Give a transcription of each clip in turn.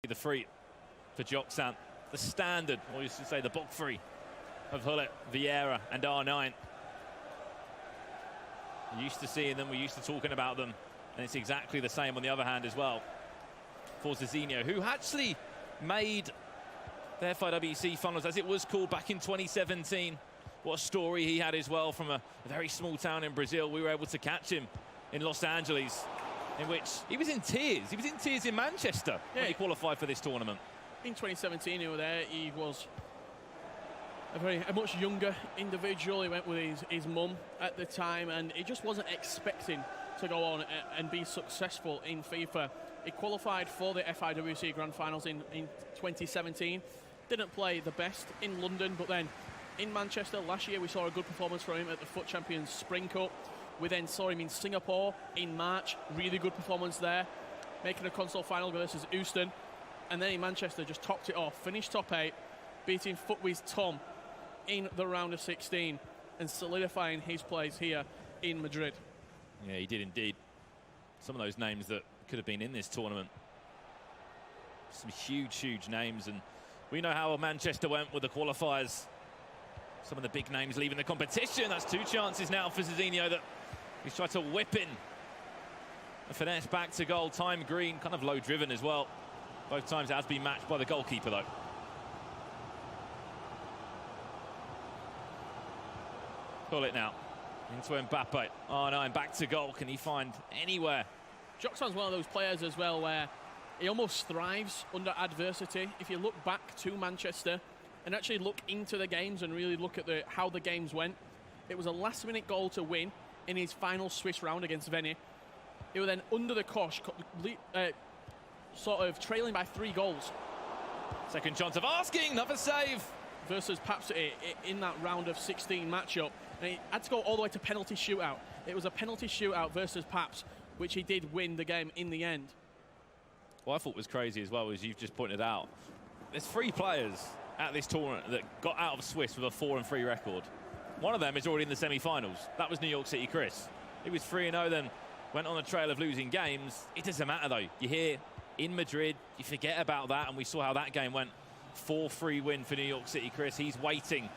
The free for Joksan, the standard, or you should say the book free of Hullet, Vieira and R9. We're used to seeing them, we're used to talking about them, and it's exactly the same on the other hand as well for Zezinho, who actually made the FIWC finals, as it was called, back in 2017. What a story he had as well, from a very small town in Brazil. We were able to catch him in Los Angeles, in which he was in tears. He was in tears in Manchester when he qualified for this tournament. In 2017, he was there. He was a much younger individual. He went with his mum at the time, and he just wasn't expecting to go on and be successful in FIFA. He qualified for the FIWC Grand Finals in 2017. Didn't play the best in London, but then in Manchester last year we saw a good performance from him at the FUT Champions Spring Cup. We then saw him in Singapore in March, really good performance there, making a console final versus Houston. And then in Manchester just topped it off, finished top 8, beating Footwiz Tom in the round of 16 and solidifying his place here in Madrid. Yeah, he did indeed. Some of those names that could have been in this tournament. Some huge names, and we know how Manchester went with the qualifiers. Some of the big names leaving the competition. That's 2 chances now for Zezinho that he's tried to whip in. A finesse back to goal. Time green, kind of low driven as well. Both times it has been matched by the goalkeeper though. Pull it now into Mbappe. Oh no, and back to goal. Can he find anywhere? Joksan's one of those players as well where he almost thrives under adversity. If you look back to Manchester and actually look into the games and really look at how the games went, it was a last-minute goal to win in his final Swiss round against Veni. He was then under the cosh, sort of trailing by 3 goals. Second chance of asking, another save versus Paps in that round of 16 matchup. And he had to go all the way to penalty shootout. It was a penalty shootout versus Paps, which he did win the game in the end. What I thought was crazy as well, as you've just pointed out, there's 3 players at this tournament that got out of Swiss with a 4-3 record. One of them is already in the semi-finals. That was New York City Chris. He was 3-0, then went on a trail of losing games. It doesn't matter though. You're here in Madrid, you forget about that, and we saw how that game went. 4-3 win for New York City Chris. He's waiting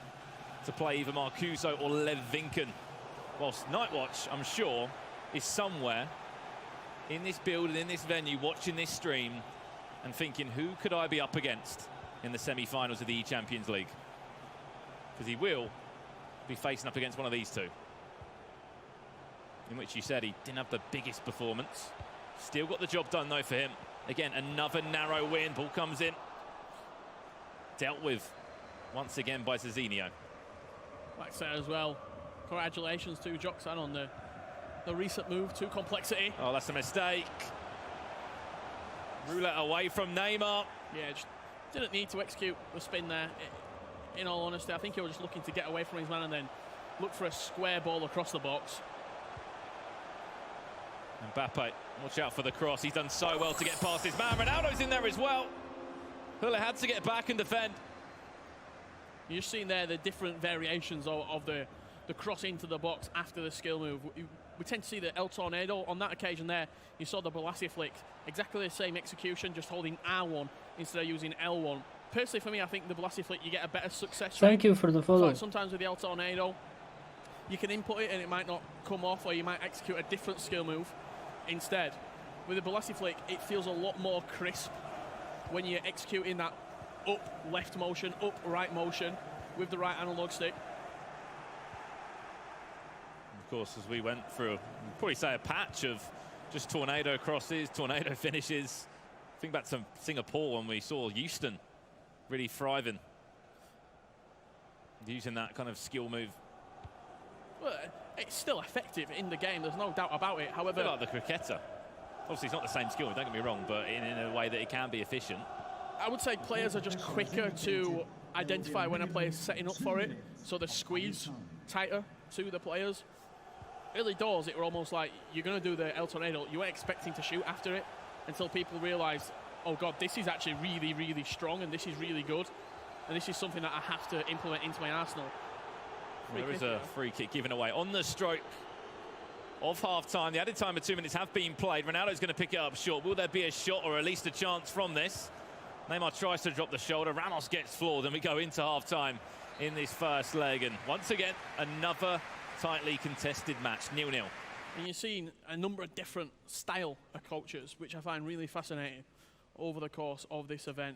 to play either Marcuso or Lev Vinken. Whilst Nightwatch, I'm sure, is somewhere in this building, in this venue, watching this stream and thinking, who could I be up against in the semi-finals of the eChampions League? Because he will be facing up against one of these 2. In which you said he didn't have the biggest performance. Still got the job done though for him. Again, another narrow win. Ball comes in. Dealt with once again by Zezinho. Like I said as well, congratulations to Joksan on the recent move to complexity. Oh, that's a mistake. Roulette away from Neymar. Yeah, just didn't need to execute the spin there. In all honesty, I think he was just looking to get away from his man and then look for a square ball across the box. Mbappe, watch out for the cross. He's done so well to get past his man. Ronaldo's in there as well. Hullet had to get back and defend. You're seeing there the different variations of the cross into the box after the skill move. We tend to see the El Tornado. On that occasion there, you saw the Balassi flick. Exactly the same execution, just holding R1 instead of using L1. Personally, for me, I think the Balassi flick, you get a better success rate. Thank you for the follow. Sometimes with the El Tornado, you can input it and it might not come off, or you might execute a different skill move instead. With the Balassi flick, it feels a lot more crisp when you're executing that up left motion, up right motion with the right analog stick. Of course, as we went through, we'd probably say a patch of just tornado crosses, tornado finishes. Think back to Singapore when we saw Houston really thriving, using that kind of skill move. Well, it's still effective in the game, there's no doubt about it. However, like the cricketer. Obviously, it's not the same skill, don't get me wrong, but in a way that it can be efficient. I would say players are just quicker to identify when a player's setting up for it, so the squeeze tighter to the players. Early doors, it were almost like you're going to do the El Tornado, you weren't expecting to shoot after it until people realised, oh God, this is actually really strong and this is really good. And this is something that I have to implement into my arsenal. There is a free kick given away on the stroke of half-time. The added time of 2 minutes have been played. Ronaldo's going to pick it up short. Will there be a shot or at least a chance from this? Neymar tries to drop the shoulder. Ramos gets floored, and we go into half-time in this first leg. And once again, another tightly contested match, 0-0. And you're seeing a number of different style of coaches, which I find really fascinating over the course of this event.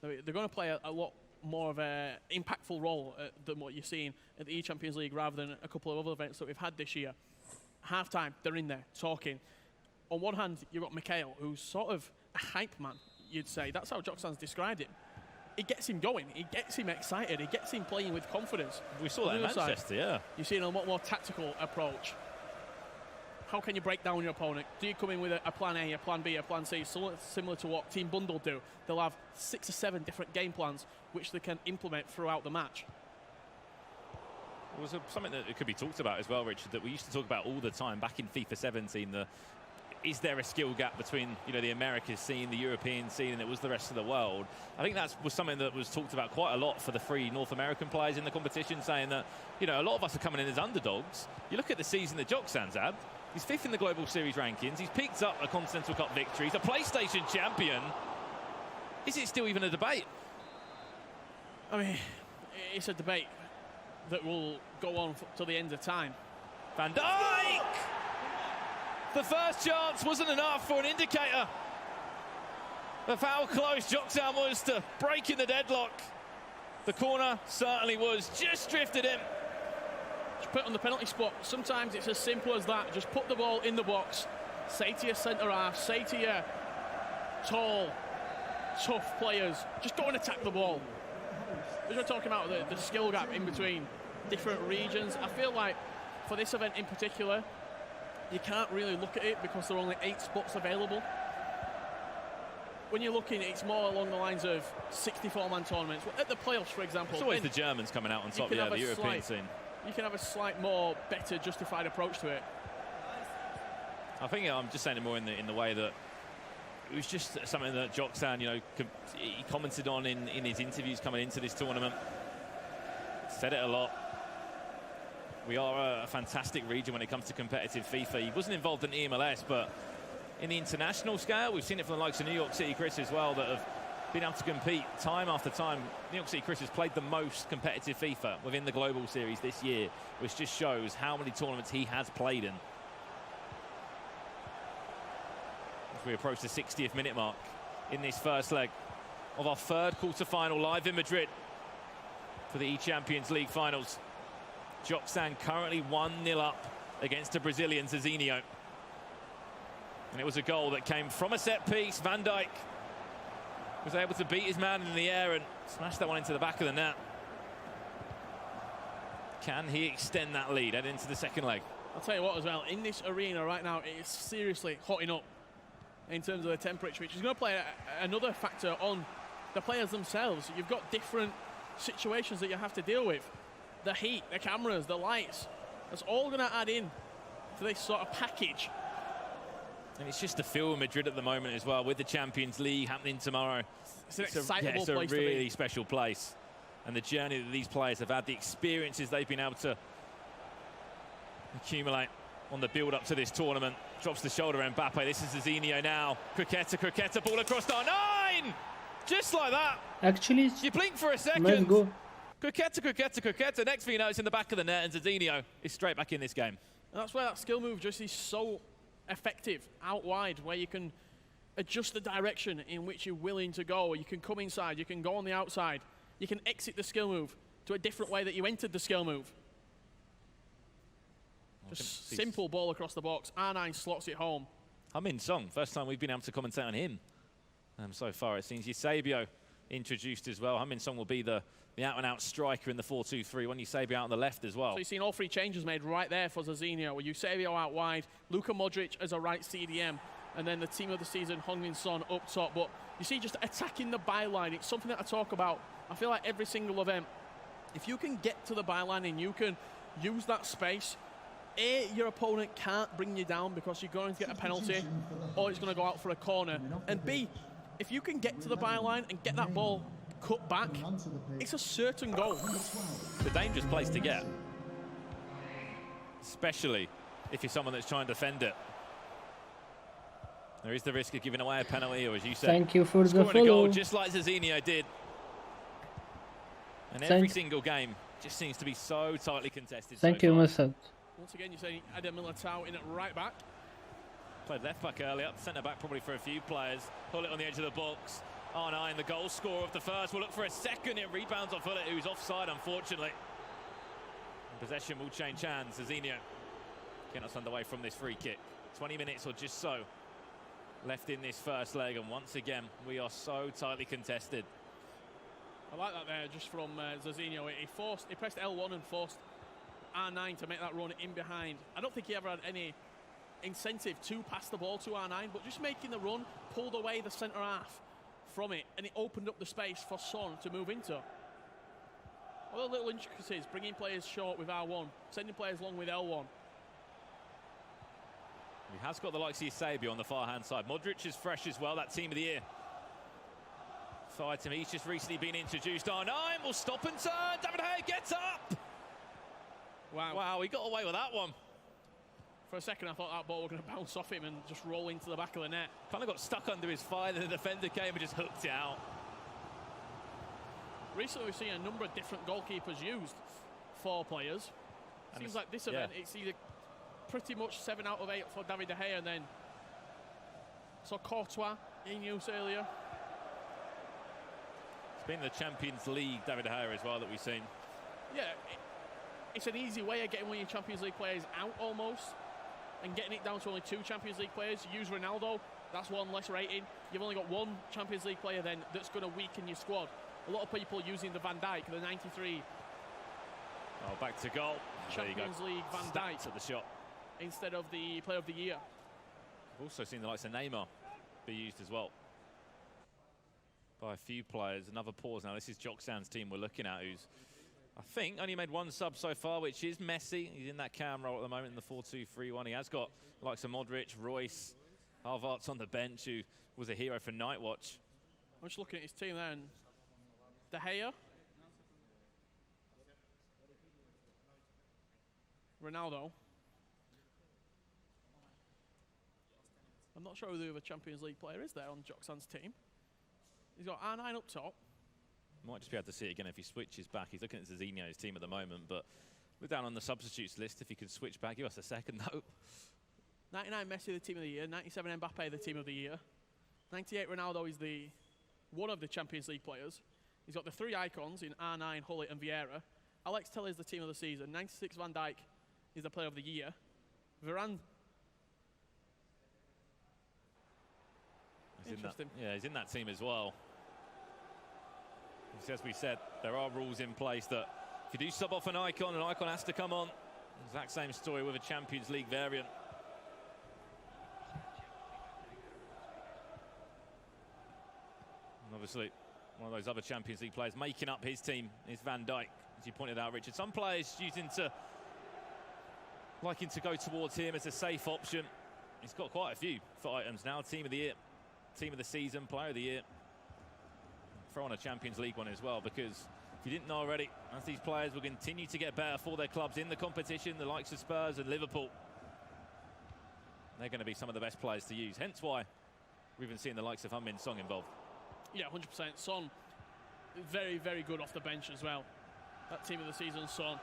They're going to play a lot more of an impactful role than what you're seeing at the eChampions League, rather than a couple of other events that we've had this year. Half-time, they're in there talking. On one hand, you've got Mikhail, who's sort of a hype man, you'd say. That's how Joksan's described it. It gets him going, it gets him excited, it gets him playing with confidence. We saw that in Manchester, yeah. You're seeing a lot more tactical approach. How can you break down your opponent? Do you come in with a plan A, a plan B, a plan C, similar to what Team Bundle do? They'll have 6 or 7 different game plans which they can implement throughout the match. It was something that could be talked about as well, Richard, that we used to talk about all the time back in FIFA 17. Is there a skill gap between, you know, the Americas scene, the European scene, and it was the rest of the world? I think that was something that was talked about quite a lot for the 3 North American players in the competition, saying that, you know, a lot of us are coming in as underdogs. You look at the season that Joksan's had. He's 5th in the Global Series rankings. He's picked up a Continental Cup victory. He's a PlayStation champion. Is it still even a debate? I mean, it's a debate that will go on till the end of time. Van Dijk! The first chance wasn't enough for an indicator of how close Joksan was to breaking the deadlock. The corner certainly was, just drifted in. Just put it on the penalty spot. Sometimes it's as simple as that. Just put the ball in the box. Say to your centre-half, say to your tall, tough players, just go and attack the ball. As we're talking about the skill gap in between different regions, I feel like for this event in particular, you can't really look at it because there are only 8 spots available. When you're looking, it's more along the lines of 64-man tournaments. At the playoffs, for example, it's always the Germans coming out on top, yeah, the European scene. You can have a slight more better justified approach to it. I think I'm just saying it more in the way that it was just something that Joksan, you know, he commented on in his interviews coming into this tournament. Said it a lot. We are a fantastic region when it comes to competitive FIFA. He wasn't involved in EMLS, but in the international scale, we've seen it from the likes of New York City Chris as well, that have been able to compete time after time. New York City Chris has played the most competitive FIFA within the Global Series this year, which just shows how many tournaments he has played in. As we approach the 60th minute mark in this first leg of our 3rd quarter-final live in Madrid for the eChampions League Finals. Joksan currently 1-0 up against the Brazilian Zezinho. And it was a goal that came from a set piece. Van Dijk was able to beat his man in the air and smash that one into the back of the net. Can he extend that lead and into the second leg? I'll tell you what as well, in this arena right now, it is seriously hotting up in terms of the temperature, which is going to play another factor on the players themselves. You've got different situations that you have to deal with. The heat, the cameras, the lights, that's all going to add in to this sort of package. And it's just the feel of Madrid at the moment as well, with the Champions League happening tomorrow. It's an excitable place to be. It's a really special place. And the journey that these players have had, the experiences they've been able to accumulate on the build-up to this tournament. Drops the shoulder, Mbappe. This is Zezinho now. Croqueta, ball across R9! Just like that. Actually, you blink for a second. Let's go. Croqueta. Next thing you know, it's in the back of the net, and Zezinho is straight back in this game. And that's where that skill move just is so effective out wide, where you can adjust the direction in which you're willing to go. You can come inside, you can go on the outside, you can exit the skill move to a different way that you entered the skill move. Just simple ball across the box. R9 slots it home. Min Song, first time we've been able to commentate on him so far, it seems. Eusebio introduced as well. Min Song will be the out-and-out striker in the 4-2-3. When Eusebio out on the left as well. So you've seen all 3 changes made right there for Zezinho, with Eusebio out wide, Luka Modric as a right CDM, and then the team of the season, Min Song, up top. But you see, just attacking the byline, it's something that I talk about. I feel like every single event, if you can get to the byline and you can use that space, A, your opponent can't bring you down because you're going to get a penalty or it's going to go out for a corner. And B, if you can get to the byline and get that ball cut back, it's a certain goal. It's a dangerous place to get, especially if you're someone that's trying to defend it. There is the risk of giving away a penalty, or as you said, Thank you for the scoring a goal follow. just like Zezinho did. And every single game just seems to be so tightly contested. Thank you, Masad. Once again, you're saying Adam Militao in at right back. Played left back earlier, centre back probably for a few players. Pull it on the edge of the box. R9, the goal scorer of the first, will look for a second. It rebounds off Hullet, who's offside, unfortunately. And possession will change hands. Zezinho getting us underway from this free kick. 20 minutes or just so left in this first leg, and once again, we are so tightly contested. I like that there, just from Zezinho. He pressed L1 and forced R9 to make that run in behind. I don't think he ever had any incentive to pass the ball to R9, but just making the run pulled away the centre half from it, and it opened up the space for Son to move into. All the little intricacies, bringing players short with R1, sending players long with L1. He has got the likes of Eusebio on the far-hand side. Modric is fresh as well, that team of the year. Fight to me, he's just recently been introduced. R9 will stop and turn. David Gea gets up. Wow, he got away with that one. For a second, I thought that ball was going to bounce off him and just roll into the back of the net. Kind of got stuck under his thigh, then the defender came and just hooked it out. Recently, we've seen a number of different goalkeepers used for players. Seems like this event, it's either pretty much 7 out of 8 for David De Gea, and then saw Courtois in use earlier. It's been the Champions League David De Gea as well that we've seen. Yeah, it's an easy way of getting one of your Champions League players out almost, and getting it down to only 2 Champions League players. You use Ronaldo, that's 1 less rating. You've only got 1 Champions League player then that's going to weaken your squad. A lot of people using the Van Dijk, the 93. Oh, back to goal. Champions League Van Dijk at the shot instead of the Player of the Year. We've also seen the likes of Neymar be used as well by a few players. Another pause now. This is Joksan's team we're looking at, who's, I think, only made 1 sub so far, which is Messi. He's in that cam role at the moment in the 4-2-3-1. He has got the likes of Modric, Royce, Harvart's on the bench, who was a hero for Nightwatch. I'm just looking at his team there, and De Gea, Ronaldo. I'm not sure who the other Champions League player is there on Joksan's team. He's got R9 up top. Might just be able to see it again if he switches back. He's looking at Zezinho's team at the moment, but we're down on the substitutes list. If he can switch back, give us a second though. 99 Messi, the team of the year. 97 Mbappe, the team of the year. 98 Ronaldo is one of the Champions League players. He's got the 3 icons in R9, Hullet and Vieira. Alex Telles is the team of the season. 96 Van Dijk is the player of the year. Varane. Interesting. He's in that team as well. As we said, there are rules in place that if you do sub off an icon has to come on. Exact same story with a Champions League variant. And obviously, one of those other Champions League players making up his team is Van Dijk, as you pointed out, Richard. Some players liking to go towards him as a safe option. He's got quite a few for items now. Team of the year, team of the season, player of the year. Throw on a Champions League one as well, because if you didn't know already, as these players will continue to get better for their clubs in the competition, the likes of Spurs and Liverpool, they're going to be some of the best players to use. Hence why we've been seeing the likes of Heung-min Son involved. Yeah, 100%. Son, very, very good off the bench as well. That team of the season, Son.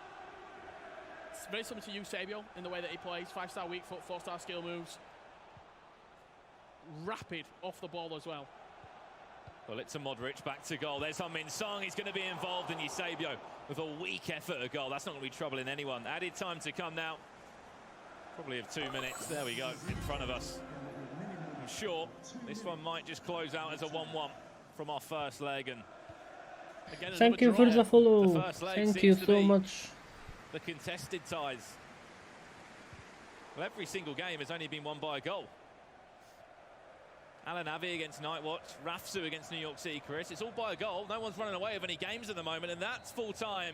It's very similar to Eusebio in the way that he plays. 5-star weak foot, 4-star skill moves. Rapid off the ball as well. Well, it's a Modric back to goal. There's Heung-min Son. He's going to be involved in Eusebio with a weak effort at goal. That's not going to be troubling anyone. Added time to come now. Probably of 2 minutes. There we go, in front of us. I'm sure this one might just close out as a 1-1 from our first leg. And again, thank you for the follow. Thank you so much. The contested ties. Well, every single game has only been won by a goal. Alan Avi against Nightwatch, Rafsu against New York City, Chris. It's all by a goal. No one's running away with any games at the moment, and that's full time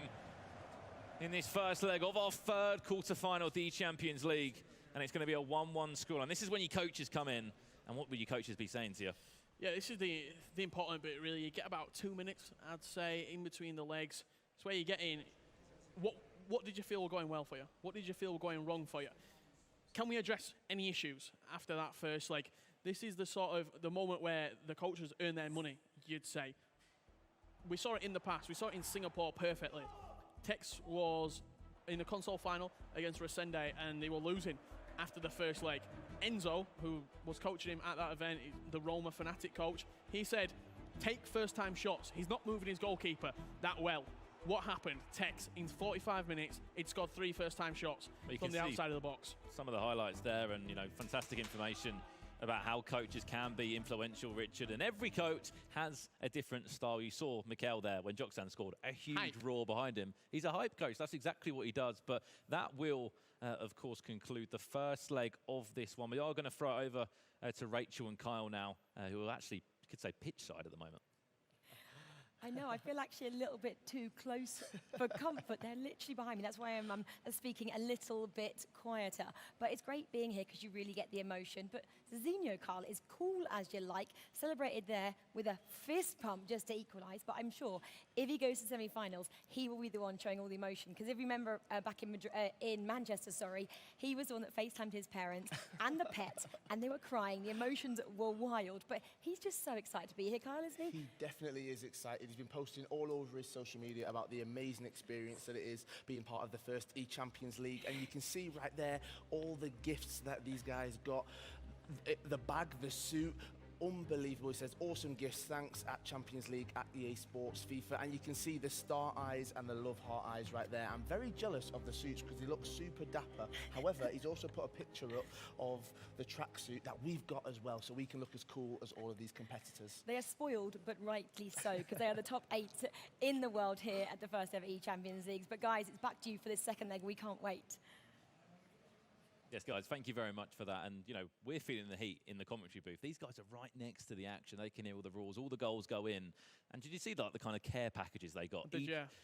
in this first leg of our 3rd quarter-final eChampions League. And it's going to be a 1-1 score. And this is when your coaches come in. And what will your coaches be saying to you? Yeah, this is the important bit, really. You get about 2 minutes, I'd say, in between the legs. It's where you get in. What did you feel were going well for you? What did you feel were going wrong for you? Can we address any issues after that first leg? this is the sort of the moment where the coaches earn their money, you'd say. We saw it in the past. We saw it in Singapore perfectly. Tex was in the console final against Resende, and they were losing after the first leg. Enzo, who was coaching him at that event, the Roma Fnatic coach, he said, take first-time shots. He's not moving his goalkeeper that well. What happened? Tex, in 45 minutes, he'd scored 3 first-time shots from the outside of the box. Some of the highlights there, and fantastic information about how coaches can be influential, Richard. And every coach has a different style. You saw Mikel there when Joksan scored, a huge roar behind him. He's a hype coach. That's exactly what he does. But that will, of course, conclude the first leg of this one. We are going to throw it over to Rachel and Kyle now, who are actually, you could say, pitch side at the moment. I know, I feel actually a little bit too close for comfort. They're literally behind me. That's why I'm speaking a little bit quieter. But it's great being here because you really get the emotion. But Zezinho, Carl, is cool as you like. Celebrated there with a fist pump just to equalise. But I'm sure if he goes to semi-finals, he will be the one showing all the emotion. Because if you remember back in Manchester, he was the one that FaceTimed his parents and the pet, and they were crying. The emotions were wild. But he's just so excited to be here, Kyle, isn't he? He definitely is excited. He's been posting all over his social media about the amazing experience that it is being part of the first eChampions League. And you can see right there all the gifts that these guys got. The bag, the suit, unbelievable. He says, awesome gifts, thanks at Champions League, at EA Sports, FIFA. And you can see the star eyes and the love heart eyes right there. I'm very jealous of the suits because they look super dapper. However, he's also put a picture up of the tracksuit that we've got as well, so we can look as cool as all of these competitors. They are spoiled, but rightly so, because they are the top 8 in the world here at the first ever eChampions Leagues. But guys, it's back to you for this second leg. We can't wait. Yes, guys, thank you very much for that. And, we're feeling the heat in the commentary booth. These guys are right next to the action. They can hear all the rules. All the goals go in. And did you see the kind of care packages they got?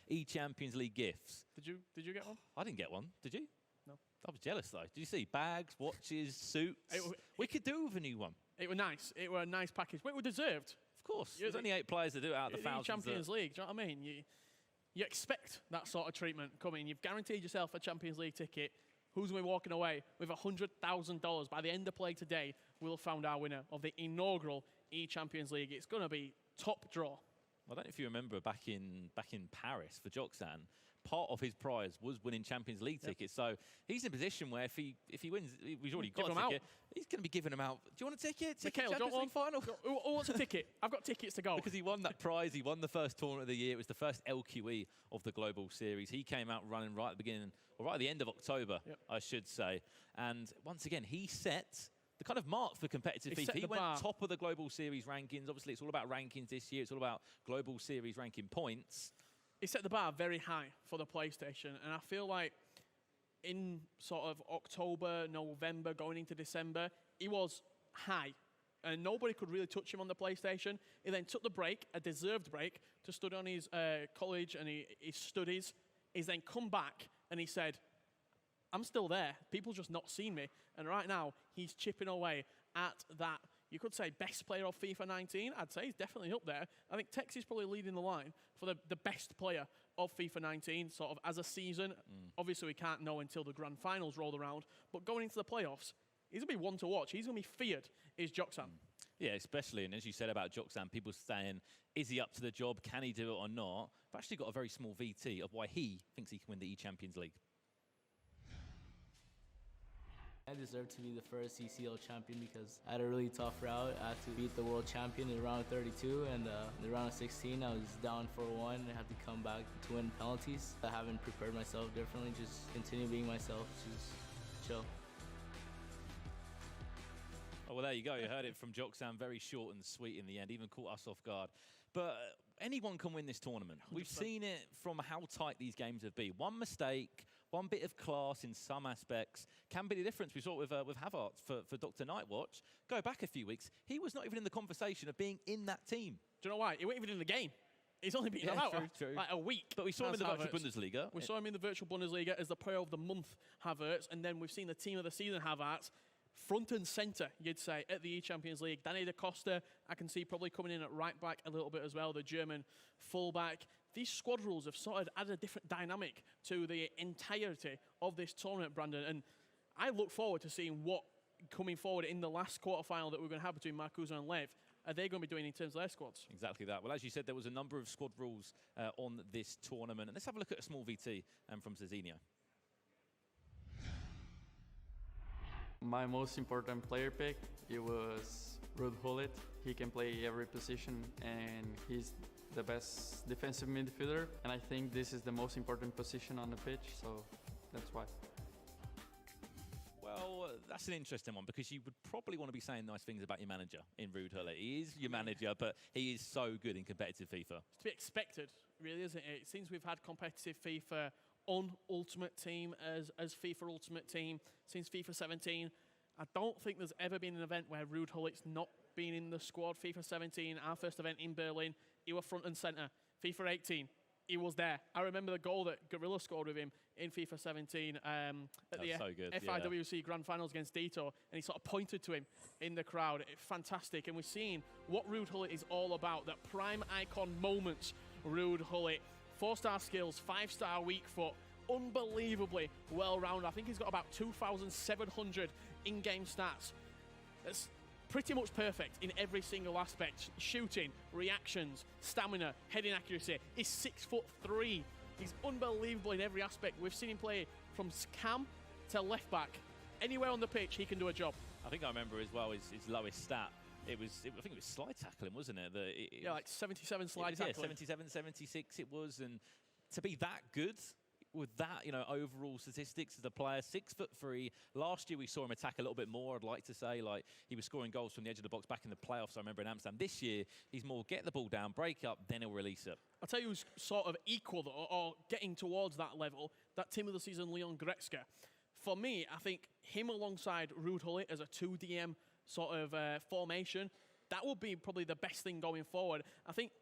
eChampions League gifts. Did you get one? I didn't get one. Did you? No. I was jealous, though. Did you see bags, watches, suits? We could do with a new one. It was nice. It was a nice package. But it was deserved. Of course. There's only 8 players to do it out of the thousands. Champions League, do you know what I mean? You expect that sort of treatment coming. You've guaranteed yourself a Champions League ticket. Who's going to be walking away with $100,000? By the end of play today, we'll have found our winner of the inaugural eChampions League. It's going to be top draw. I don't know if you remember back in Paris for Joksan, part of his prize was winning Champions League tickets. So he's in a position where if he wins, he's already got a ticket. He's going to be giving them out. Do you want a ticket? Mikel, Champions League final? Who wants a ticket? I've got tickets to go. Because he won that prize. He won the first tournament of the year. It was the first LQE of the Global Series. He came out running right at the beginning, or right at the end of October, I should say. And once again, he set the kind of mark for competitive FIFA. He went top of the Global Series rankings. Obviously, it's all about rankings this year. It's all about Global Series ranking points. He set the bar very high for the PlayStation, and I feel like in sort of October, November, going into December, he was high, and nobody could really touch him on the PlayStation. He then took the break, a deserved break, to study on his college and his studies. He's then come back, and he said, I'm still there. People just not seen me. And right now, he's chipping away at that, you could say, best player of FIFA 19. I'd say he's definitely up there. I think Tex is probably leading the line for the best player of FIFA 19, sort of as a season. Obviously, we can't know until the grand finals roll around. But going into the playoffs, he's going to be one to watch. He's going to be feared, is Joksan. Yeah, especially, and as you said about Joksan, people saying, is he up to the job? Can he do it or not? I've actually got a very small VT of why he thinks he can win the eChampions League. I deserve to be the first CCL champion because I had a really tough route. I had to beat the world champion in round 32, and in the round of 16, I was down 4-1 and had to come back to win penalties. I haven't prepared myself differently, just continue being myself, just chill. Oh, well, there you go. You heard it from Joksan. Very short and sweet in the end, even caught us off guard. But anyone can win this tournament. 100%. We've seen it from how tight these games have been. One mistake, one bit of class in some aspects can be the difference. We saw it with Havertz for Dr. Nightwatch. Go back a few weeks. He was not even in the conversation of being in that team. Do you know why? He wasn't even in the game. He's only been out like a week. But we saw him in the virtual Bundesliga. We saw him in the virtual Bundesliga as the player of the month, Havertz, and then we've seen the team of the season, Havertz. Front and centre, you'd say, at the eChampions League. Danny da Costa, I can see probably coming in at right back a little bit as well, the German fullback. These squad rules have sort of added a different dynamic to the entirety of this tournament, Brandon. And I look forward to seeing what coming forward in the last quarterfinal that we're going to have between Marcuso and Lev, are they going to be doing in terms of their squads? Exactly that. Well, as you said, there was a number of squad rules on this tournament. And let's have a look at a small VT from Zezinho. My most important player pick, it was Ruud Gullit. He can play every position and he's the best defensive midfielder. And I think this is the most important position on the pitch, so that's why. Well, that's an interesting one because you would probably want to be saying nice things about your manager in Ruud Gullit. He is your manager, but he is so good in competitive FIFA. It's to be expected, really, isn't it? It seems we've had competitive FIFA on Ultimate Team as FIFA Ultimate Team since FIFA 17. I don't think there's ever been an event where Ruud Gullit's not been in the squad. FIFA 17, our first event in Berlin, he was front and centre. FIFA 18, he was there. I remember the goal that Gorilla scored with him in FIFA 17 at the so good, FIWC Grand Finals against Dito, and he sort of pointed to him in the crowd. Fantastic, and we're seeing what Ruud Gullit is all about, that prime icon moments. Ruud Gullit, 4-star skills, 5-star weak foot, unbelievably well-rounded. I think he's got about 2,700 in-game stats. That's pretty much perfect in every single aspect. Shooting, reactions, stamina, heading accuracy. He's 6'3". He's unbelievable in every aspect. We've seen him play from cam to left back. Anywhere on the pitch, he can do a job. I think I remember as well his lowest stat. I think it was slide tackling, wasn't it? Yeah, like 77 slide tackling. Yeah, 77, 76 it was. And to be that good with that, overall statistics as a player, 6'3". Last year we saw him attack a little bit more, I'd like to say. Like, he was scoring goals from the edge of the box back in the playoffs, I remember in Amsterdam. This year, he's more get the ball down, break up, then he'll release it. I'll tell you who's sort of equal or getting towards that level, that team of the season, Leon Goretzka. For me, I think him alongside Ruud Gullit as a 2DM sort of formation, that would be probably the best thing going forward. I think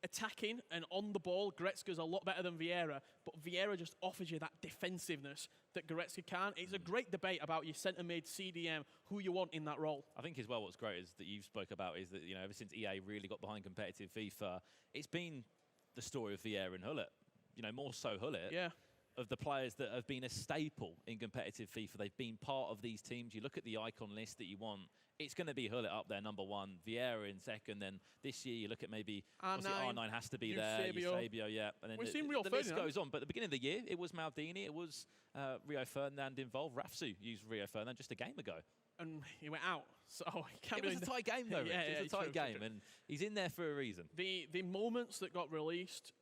attacking and on the ball, Goretzka's a lot better than Vieira, but Vieira just offers you that defensiveness that Goretzka can't. It's a great debate about your centre mid, CDM, who you want in that role. I think as well what's great is that you spoke about is that, ever since EA really got behind competitive FIFA, it's been the story of Vieira and Gullit. More so Gullit. Yeah. Of the players that have been a staple in competitive FIFA. They've been part of these teams. You look at the icon list that you want, it's going to be Gullit up there, number one, Vieira in second, then this year you look at maybe R9 has to be there, Eusebio, yeah. And then we've seen Rio the list goes on, but at the beginning of the year, it was Maldini, it was Rio Ferdinand involved. Rafsu used Rio Ferdinand just a game ago. And he went out, so he can't It was a tight game though, Rich. Yeah, it was a tight game, and he's in there for a reason. The moments that got released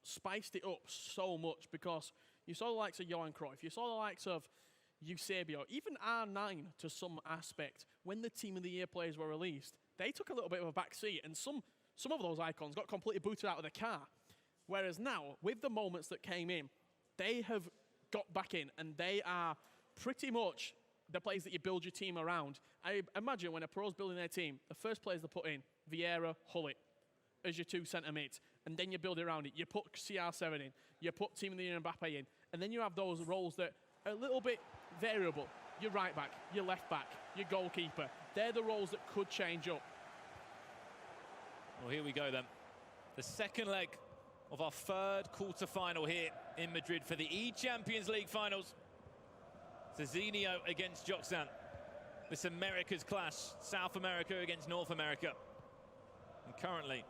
spiced it up so much, because you saw the likes of Johan Cruyff, you saw the likes of Eusebio, even R9 to some aspect. When the Team of the Year players were released, they took a little bit of a back seat, and some of those icons got completely booted out of the car. Whereas now, with the moments that came in, they have got back in, and they are pretty much the players that you build your team around. I imagine when a pro's building their team, the first players they put in, Vieira, Gullit, as your two centre mids, and then you build it around it. You put CR7 in, you put Team of the Year Mbappe in, and then you have those roles that are a little bit variable. Your right back, your left back, your goalkeeper. They're the roles that could change up. Well, here we go then. The second leg of our third quarter-final here in Madrid for the eChampions League Finals. Zezinho against Joksan. This America's clash, South America against North America. And currently,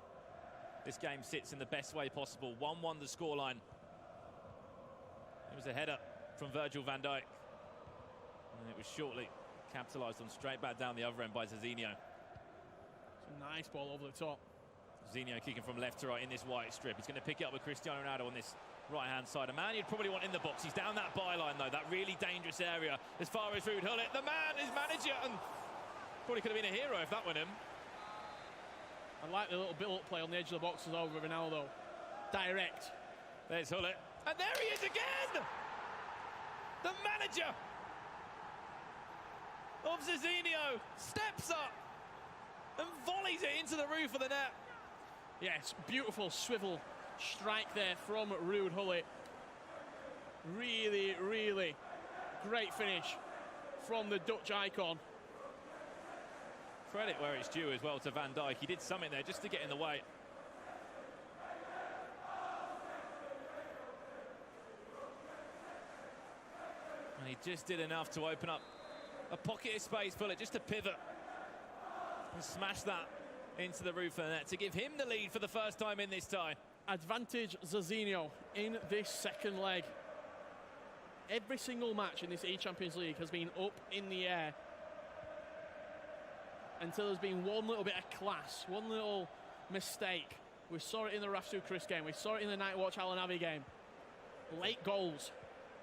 this game sits in the best way possible. 1-1 the scoreline. It was a header from Virgil van Dijk. And it was shortly capitalised on straight back down the other end by Zezinho. It's a nice ball over the top. Zezinho kicking from left to right in this white strip. He's going to pick it up with Cristiano Ronaldo on this right-hand side. A man you'd probably want in the box. He's down that byline, though, that really dangerous area as far as Ruud Gullit. The man is manager, and probably could have been a hero if that went in. I like the little build-up play on the edge of the box as over Ronaldo. Direct. There's Gullit. And there he is again! The manager of Zezinho steps up and volleys it into the roof of the net. Yes, beautiful swivel strike there from Ruud Gullit. Really, really great finish from the Dutch icon. Credit where it's due as well to Van Dijk. He did something there just to get in the way. And he just did enough to open up a pocket of space, Pullet, just to pivot and smash that into the roof of the net to give him the lead for the first time in this tie. Advantage Zezinho in this second leg. Every single match in this eChampions League has been up in the air until there's been one little bit of class, one little mistake. We saw it in the Rafsu Chris game. We saw it in the Nightwatch Alan Abbey game. Late goals.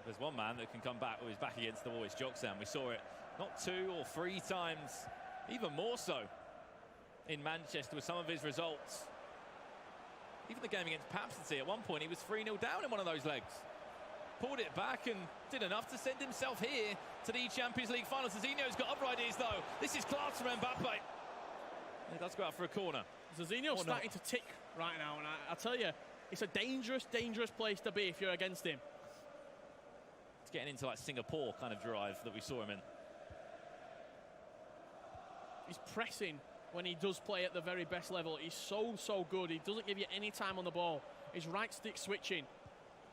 There's one man that can come back with his back against the wall. It's Joksan. We saw it not 2 or 3 times, even more so in Manchester with some of his results. Even the game against Papsity, at one point he was 3-0 down in one of those legs. Pulled it back and did enough to send himself here to the Champions League finals. Zezinho's got other ideas though. This is class from Mbappe. He does go out for a corner. Zezinho's starting to tick right now, and I tell you, it's a dangerous, dangerous place to be if you're against him. It's getting into like Singapore kind of drive that we saw him in. He's pressing when he does play at the very best level. He's so good. He doesn't give you any time on the ball. His right stick switching,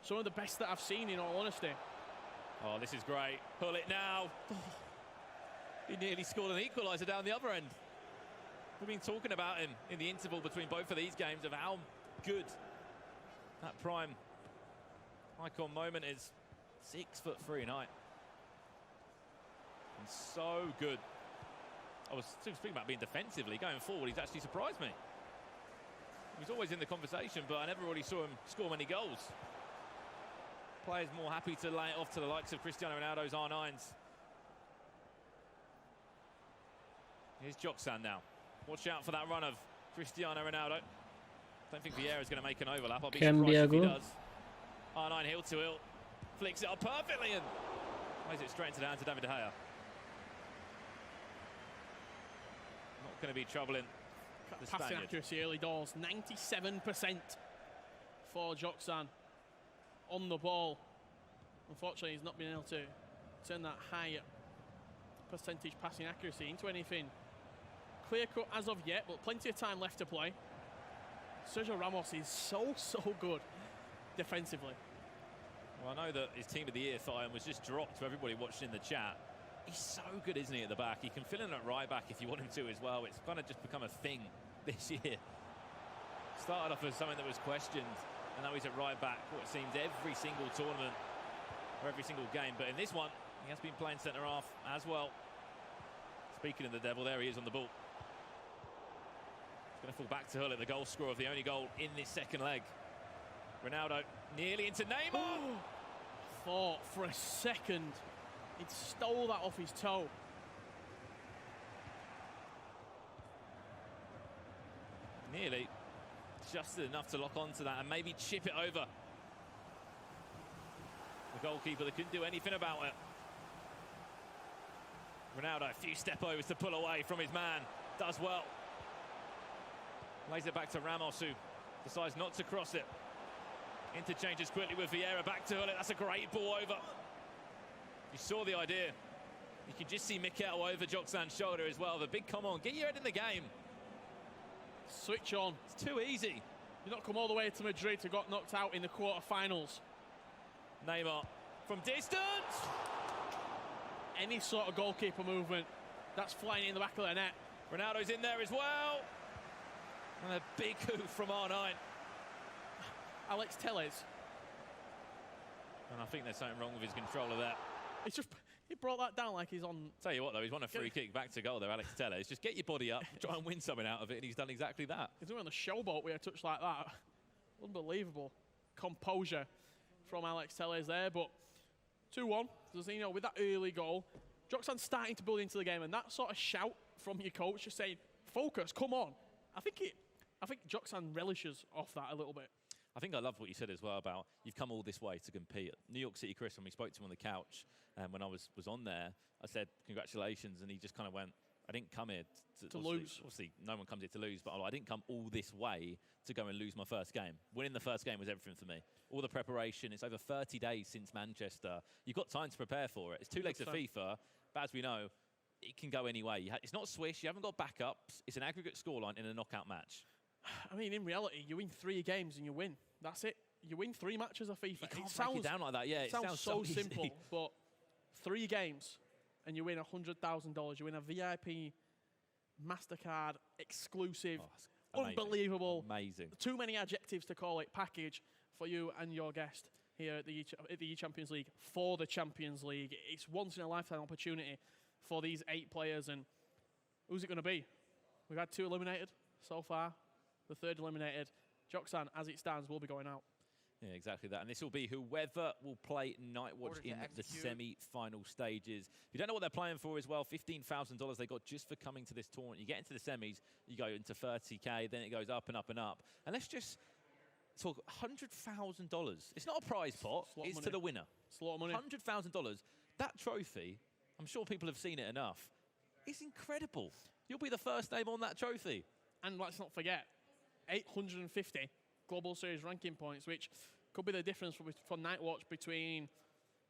some of the best that I've seen, in all honesty. Oh, this is great. Pull it now. Oh, he nearly scored an equaliser down the other end. We've been talking about him in the interval between both of these games of how good that prime icon moment is. 6'3" height. And so good. I was speaking about being defensively. Going forward, he's actually surprised me. He's always in the conversation, but I never really saw him score many goals. Players more happy to lay it off to the likes of Cristiano Ronaldo's R9s. Here's Joksan now. Watch out for that run of Cristiano Ronaldo. Don't think Vieira's going to make an overlap. I'll be surprised if he does. R9 heel to heel. Flicks it up perfectly and plays it straight into the hands of David De Gea. Not going to be troubling the Passing Spaniard. accuracy early doors, 97% for Joksan on the ball. Unfortunately, he's not been able to turn that high percentage passing accuracy into anything clear cut as of yet, but plenty of time left to play. Sergio Ramos is so good defensively. Well, I know that his team of the year Thiam was just dropped to everybody watching in the chat. He's so good, isn't he, at the back? He can fill in at right back if you want him to as well. It's kind of just become a thing this year. Started off as something that was questioned, and now he's at right back for what seems every single tournament or every single game. But in this one, he has been playing centre half as well. Speaking of the devil, there he is on the ball. He's going to fall back to Hull at the goal scorer of the only goal in this second leg. Ronaldo nearly into Neymar. Thought for a second he'd stole that off his toe. Nearly. Just enough to lock onto that and maybe chip it over. The goalkeeper that couldn't do anything about it. Ronaldo, a few step overs to pull away from his man. Does well. Lays it back to Ramos, who decides not to cross it. Interchanges quickly with Vieira, back to Hullet. That's a great ball over. You saw the idea. You can just see Mikel over Joksan's shoulder as well. The big come on, get your head in the game. Switch on. It's too easy. You've not come all the way to Madrid to got knocked out in the quarterfinals. Neymar from distance. Any sort of goalkeeper movement, that's flying in the back of the net. Ronaldo's in there as well. And a big coup from R9. Alex Telles. And I think there's something wrong with his control of that. It's just, he brought that down like he's on. Tell you what though, he's won a free kick back to goal there, Alex Telles. Just get your body up, try and win something out of it, and he's done exactly that. He's doing on the showboat with a touch like that. Unbelievable composure from Alex Telles there, but 2-1. Zezinho with that early goal. Joksan's starting to build into the game, and that sort of shout from your coach just saying, focus, come on. I think Joksan relishes off that a little bit. I think I love what you said as well about you've come all this way to compete. New York City Chris, when we spoke to him on the couch, and when I was on there, I said, congratulations, and he just kind of went, I didn't come here to lose. Obviously, no one comes here to lose, but I didn't come all this way to go and lose my first game. Winning the first game was everything for me. All the preparation, it's over 30 days since Manchester. You've got time to prepare for it. It's 2 legs of FIFA, but as we know, it can go any way. It's not swish, you haven't got backups. It's an aggregate scoreline in a knockout match. I mean, in reality, you win 3 games and you win. That's it. You win 3 matches of FIFA. You can't break it down like that, yeah. It sounds so simple, but 3 games. and you win $100,000. You win a VIP MasterCard exclusive, unbelievable, amazing. Too many adjectives to call it, package for you and your guest here at the eChampions League for the Champions League. It's once in a lifetime opportunity for these 8 players, and who's it going to be? We've had 2 eliminated so far. The 3rd eliminated. Joksan, as it stands, will be going out. Yeah, exactly that. And this will be whoever will play Nightwatch in the semi-final stages. If you don't know what they're playing for as well, $15,000 they got just for coming to this tournament. You get into the semis, you go into 30K, then it goes up and up and up. And let's just talk $100,000. It's not a prize pot, it's to the winner. It's a lot of money. $100,000. That trophy, I'm sure people have seen it enough, it's incredible. You'll be the first name on that trophy. And let's not forget, 850 Global Series ranking points, which could be the difference for Nightwatch between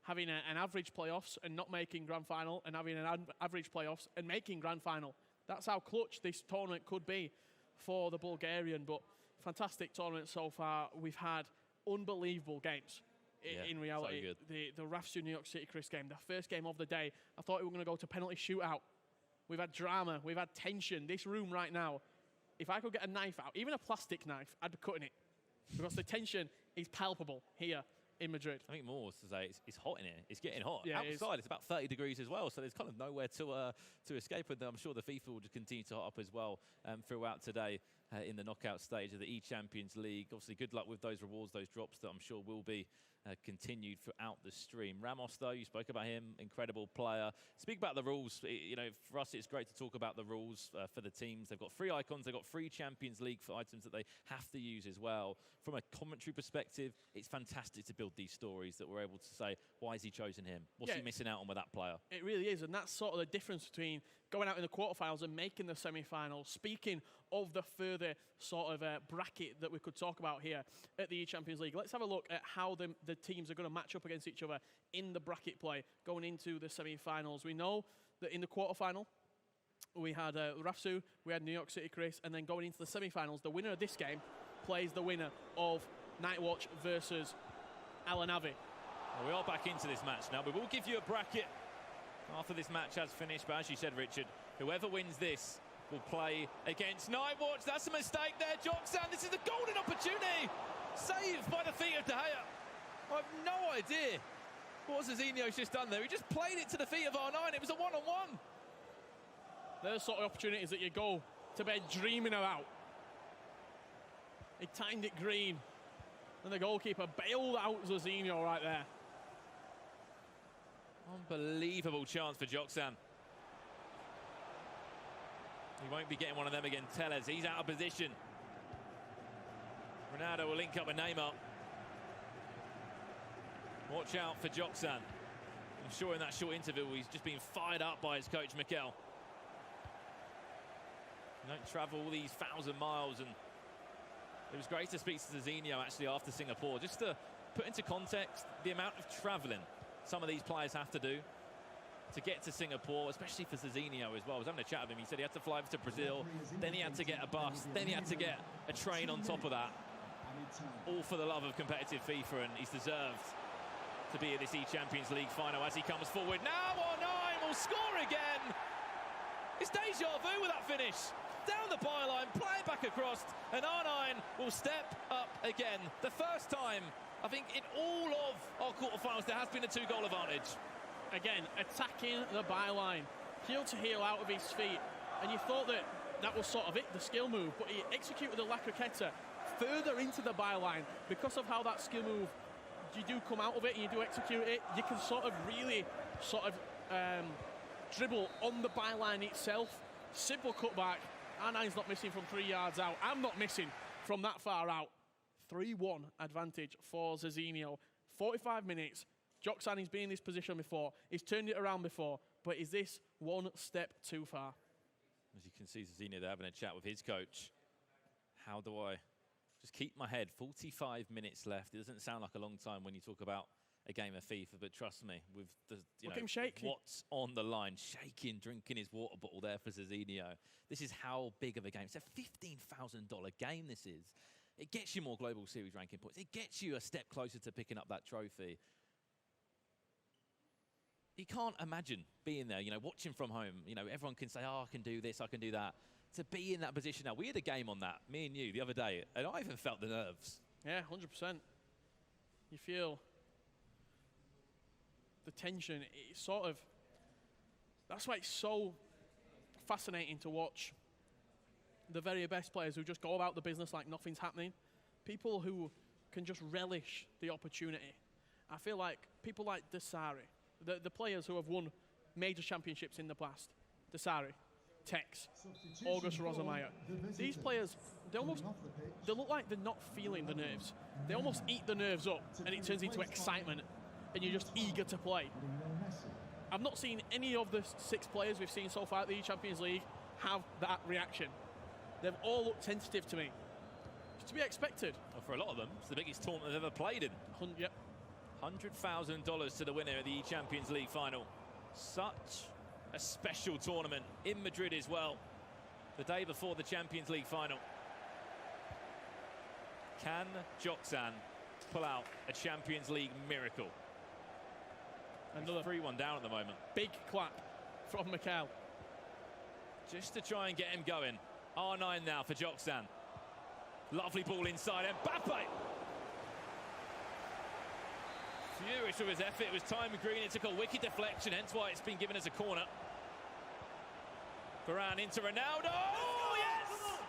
having an average playoffs and not making grand final, and having an average playoffs and making grand final. That's how clutch this tournament could be for the Bulgarian. But fantastic tournament so far. We've had unbelievable games. In reality, so the Rafsu New York City Chris game, the first game of the day, I thought we were going to go to penalty shootout. We've had drama, we've had tension. This room right now, if I could get a knife out, even a plastic knife, I'd be cutting it. Because the tension is palpable here in Madrid. I think more to say it's hot in here. It's getting hot. Yeah, outside, it's about 30 degrees as well, so there's kind of nowhere to escape. And I'm sure the FIFA will just continue to hot up as well throughout today in the knockout stage of the eChampions League. Obviously, good luck with those rewards, those drops that I'm sure will be continued throughout the stream. Ramos, though, you spoke about him, incredible player. Speak about the rules. You know, for us, it's great to talk about the rules for the teams. They've got 3 icons. They've got 3 Champions League for items that they have to use as well. From a commentary perspective, it's fantastic to build these stories that we're able to say, why has he chosen him? What's he missing out on with that player? It really is, and that's sort of the difference between going out in the quarterfinals and making the semi-finals. Speaking of the further sort of bracket that we could talk about here at the eChampions League, let's have a look at how the teams are going to match up against each other in the bracket play going into the semi-finals. We know that in the quarterfinal, we had Rafsu, we had New York City Chris, and then going into the semi-finals, the winner of this game plays the winner of Nightwatch versus Alanavi. Well, we are back into this match now, but we'll give you a bracket after this match has finished. But as you said, Richard, whoever wins this will play against Nightwatch. That's a mistake there, Joksan. This is the golden opportunity. Saved by the feet of De Gea. I have no idea what Zezinho's just done there. He just played it to the feet of R9. It was a one-on-one. They're the sort of opportunities that you go to bed dreaming about. He timed it green, and the goalkeeper bailed out Zezinho right there. Unbelievable chance for Joksan. He won't be getting one of them again. Tellez, he's out of position. Ronaldo will link up with Neymar. Watch out for Joksan. I'm sure in that short interval he's just been fired up by his coach, Mikel. You don't travel all these 1,000 miles, and it was great to speak to Zezinho actually after Singapore, just to put into context the amount of travelling some of these players have to do to get to Singapore, especially for Zezinho as well. I was having a chat with him. He said he had to fly over to Brazil, then he had to get a bus, then he had to get a train on top of that. All for the love of competitive FIFA, and he's deserved to be at this eChampions League final as he comes forward. Now R9 will score again. It's deja vu with that finish. Down the byline, play it back across, and R9 will step up again. The first time, I think, in all of our quarterfinals, there has been a 2-goal advantage. Again, attacking the byline, heel to heel out of his feet, and you thought that was sort of it, the skill move, but he executed the La Croqueta further into the byline. Because of how that skill move, you do come out of it and you do execute it, you can sort of really dribble on the byline itself. Simple cutback. R9's not missing from 3 yards out. I'm not missing from that far out. 3-1 advantage for Zezinho. 45 minutes. Joksan has been in this position before. He's turned it around before. But is this one step too far? As you can see, Zezinho, they're having a chat with his coach. How do I just keep my head? 45 minutes left. It doesn't sound like a long time when you talk about a game of FIFA, but trust me, with the what's on the line, shaking, drinking his water bottle there for Zezinho. This is how big of a game. It's a $15,000 game, this is. It gets you more Global Series ranking points. It gets you a step closer to picking up that trophy. you can't imagine being there, you know, watching from home. You know, everyone can say, oh, I can do this, I can do that. To be in that position now, we had a game on that, me and you, the other day, and I even felt the nerves. Yeah, 100%. You feel the tension. It's sort of, that's why it's so fascinating to watch the very best players who just go about the business like nothing's happening. People who can just relish the opportunity. I feel like people like Desari, the players who have won major championships in the past, Desari, Tex, August Rosemeyer. These players, they look like they're not feeling the nerves. They almost eat the nerves up and it turns into excitement and you're just eager to play. I've not seen any of the 6 players we've seen so far at the eChampions League have that reaction. They've all looked tentative to me. It's to be expected. Well, for a lot of them, it's the biggest tournament they've ever played in. Yep. $100,000 to the winner of the eChampions League final. Such a special tournament in Madrid as well, the day before the Champions League final. Can Joksan pull out a Champions League miracle? Another 3-1 down at the moment. Big clap from coL. Just to try and get him going. R9 now for Joksan. Lovely ball inside, Mbappe! Furious with his effort, it was timing green, it took a wicked deflection, hence why it's been given as a corner. Varane into Ronaldo, oh yes!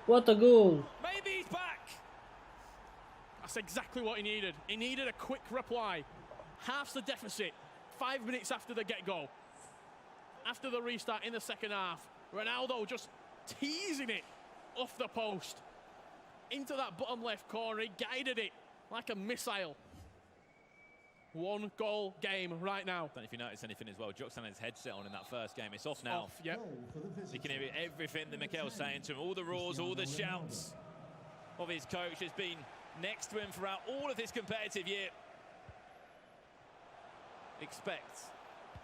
What a goal! Maybe he's back! That's exactly what he needed. He needed a quick reply. Halves the deficit, 5 minutes after the get-go. After the restart in the second half, Ronaldo just teasing it off the post. Into that bottom left corner, he guided it like a missile. 1 goal game right now. Don't know if you noticed anything as well. Joksan had his headset on in that first game. It's off now. Off, yep. You can hear everything that Mikel's saying to him. All the roars, all the shouts of his coach has been next to him throughout all of this competitive year. Expect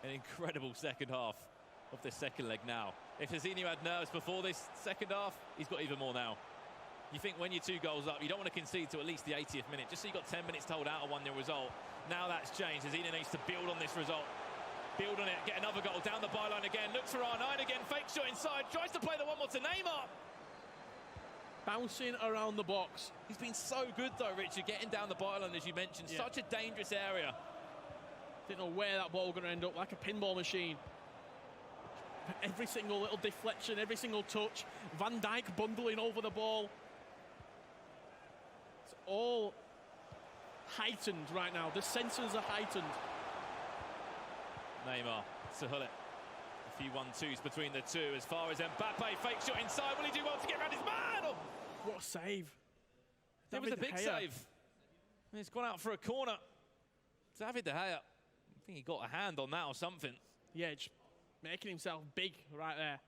an incredible second half of the second leg now. If Zezinho had nerves before this second half, he's got even more now. You think when you're 2 goals up, you don't want to concede to at least the 80th minute, just so you've got 10 minutes to hold out a 1-0 result. Now that's changed. Zezinho needs to build on this result. Build on it, get another goal, down the byline again, looks for R9 again, fake shot inside, tries to play the one more to Neymar. Bouncing around the box. He's been so good though, Richard, getting down the byline, as you mentioned. Yeah. Such a dangerous area. Didn't know where that ball was going to end up, like a pinball machine. Every single little deflection, every single touch. Van Dijk bundling over the ball. It's all heightened right now. The senses are heightened. Neymar to Hullet. A few 1-2s between the two. As far as Mbappe, fake shot inside. Will he do well to get around his man? Oh. What a save. It was a big save. And he's gone out for a corner. David De Gea. I think he got a hand on that or something. Yeah, just making himself big right there.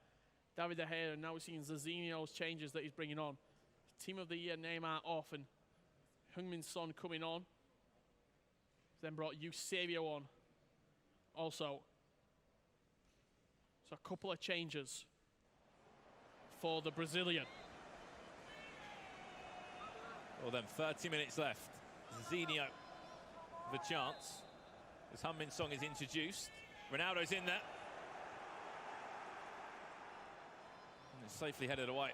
David De Gea, and now we're seeing Zezinho's changes that he's bringing on. Team of the Year Neymar off and Heung-min Son coming on. Then brought Eusebio on also. So a couple of changes for the Brazilian. Well then, 30 minutes left. Zezinho with a chance. As Heung-min Son is introduced. Ronaldo's in there. And it's safely headed away.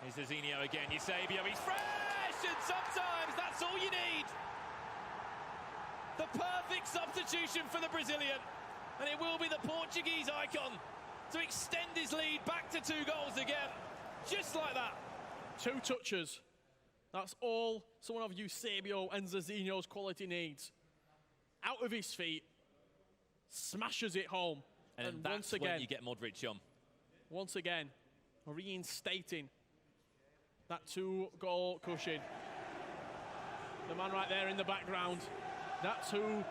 Here's Zezinho again. Eusebio, he's fresh! And sometimes that's all you need. The perfect substitution for the Brazilian. And it will be the Portuguese icon to extend his lead back to 2 goals again. Just like that. 2 touches. That's all someone of Eusebio and Zezinho's quality needs. Out of his feet, smashes it home. And that's once again, when you get Modric on. Once again, reinstating that 2-goal cushion. The man right there in the background, that's who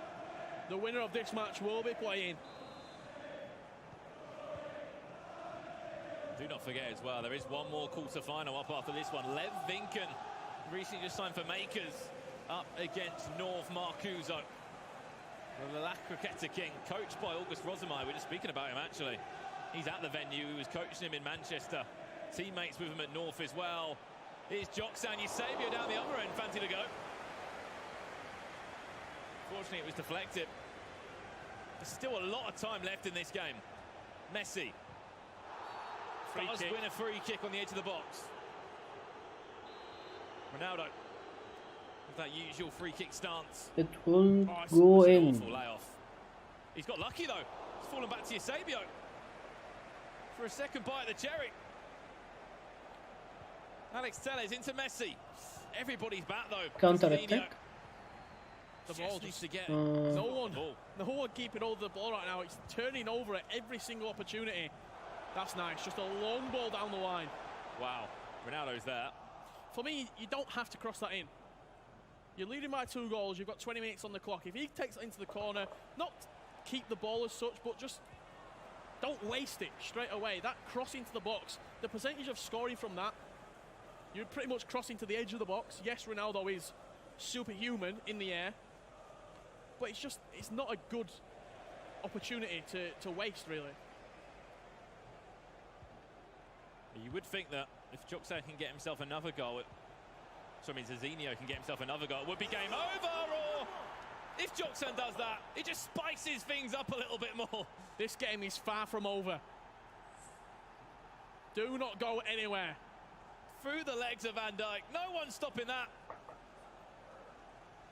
the winner of this match will be playing. Do not forget as well, there is one more quarter-final up after this one. Lev Vinken, recently just signed for Makers, up against North Marcuso. The La Croqueta King, coached by August Rosemeyer. We're just speaking about him, actually. He's at the venue. He was coaching him in Manchester. Teammates with him at North as well. Here's Joksan, Eusebio down the other end. Fancy to go. Unfortunately, it was deflected. There's still a lot of time left in this game. Messi does win a free kick on the edge of the box. Ronaldo with that usual free kick stance. It won't it's go an in. awful layoff. He's got lucky though. It's fallen back to Eusebio for a second bite of the cherry. Alex Telles into Messi. Everybody's back though. Counter Zezinho attack. The ball needs to get no one keeping hold of the ball right now. It's turning over at every single opportunity. That's nice. Just a long ball down the line. Wow, Ronaldo's there. For me, you don't have to cross that in. You're leading by 2 goals. You've got 20 minutes on the clock. If he takes it into the corner, not keep the ball as such, but just don't waste it straight away. That cross into the box, the percentage of scoring from that, you're pretty much crossing to the edge of the box. Yes, Ronaldo is superhuman in the air, but it's not a good opportunity to waste, really. You would think that if Joksan can get himself another goal, Zezinho can get himself another goal, it would be game over. Or if Joksan does that, it just spices things up a little bit more. This game is far from over. Do not go anywhere. Through the legs of Van Dijk, no one's stopping that.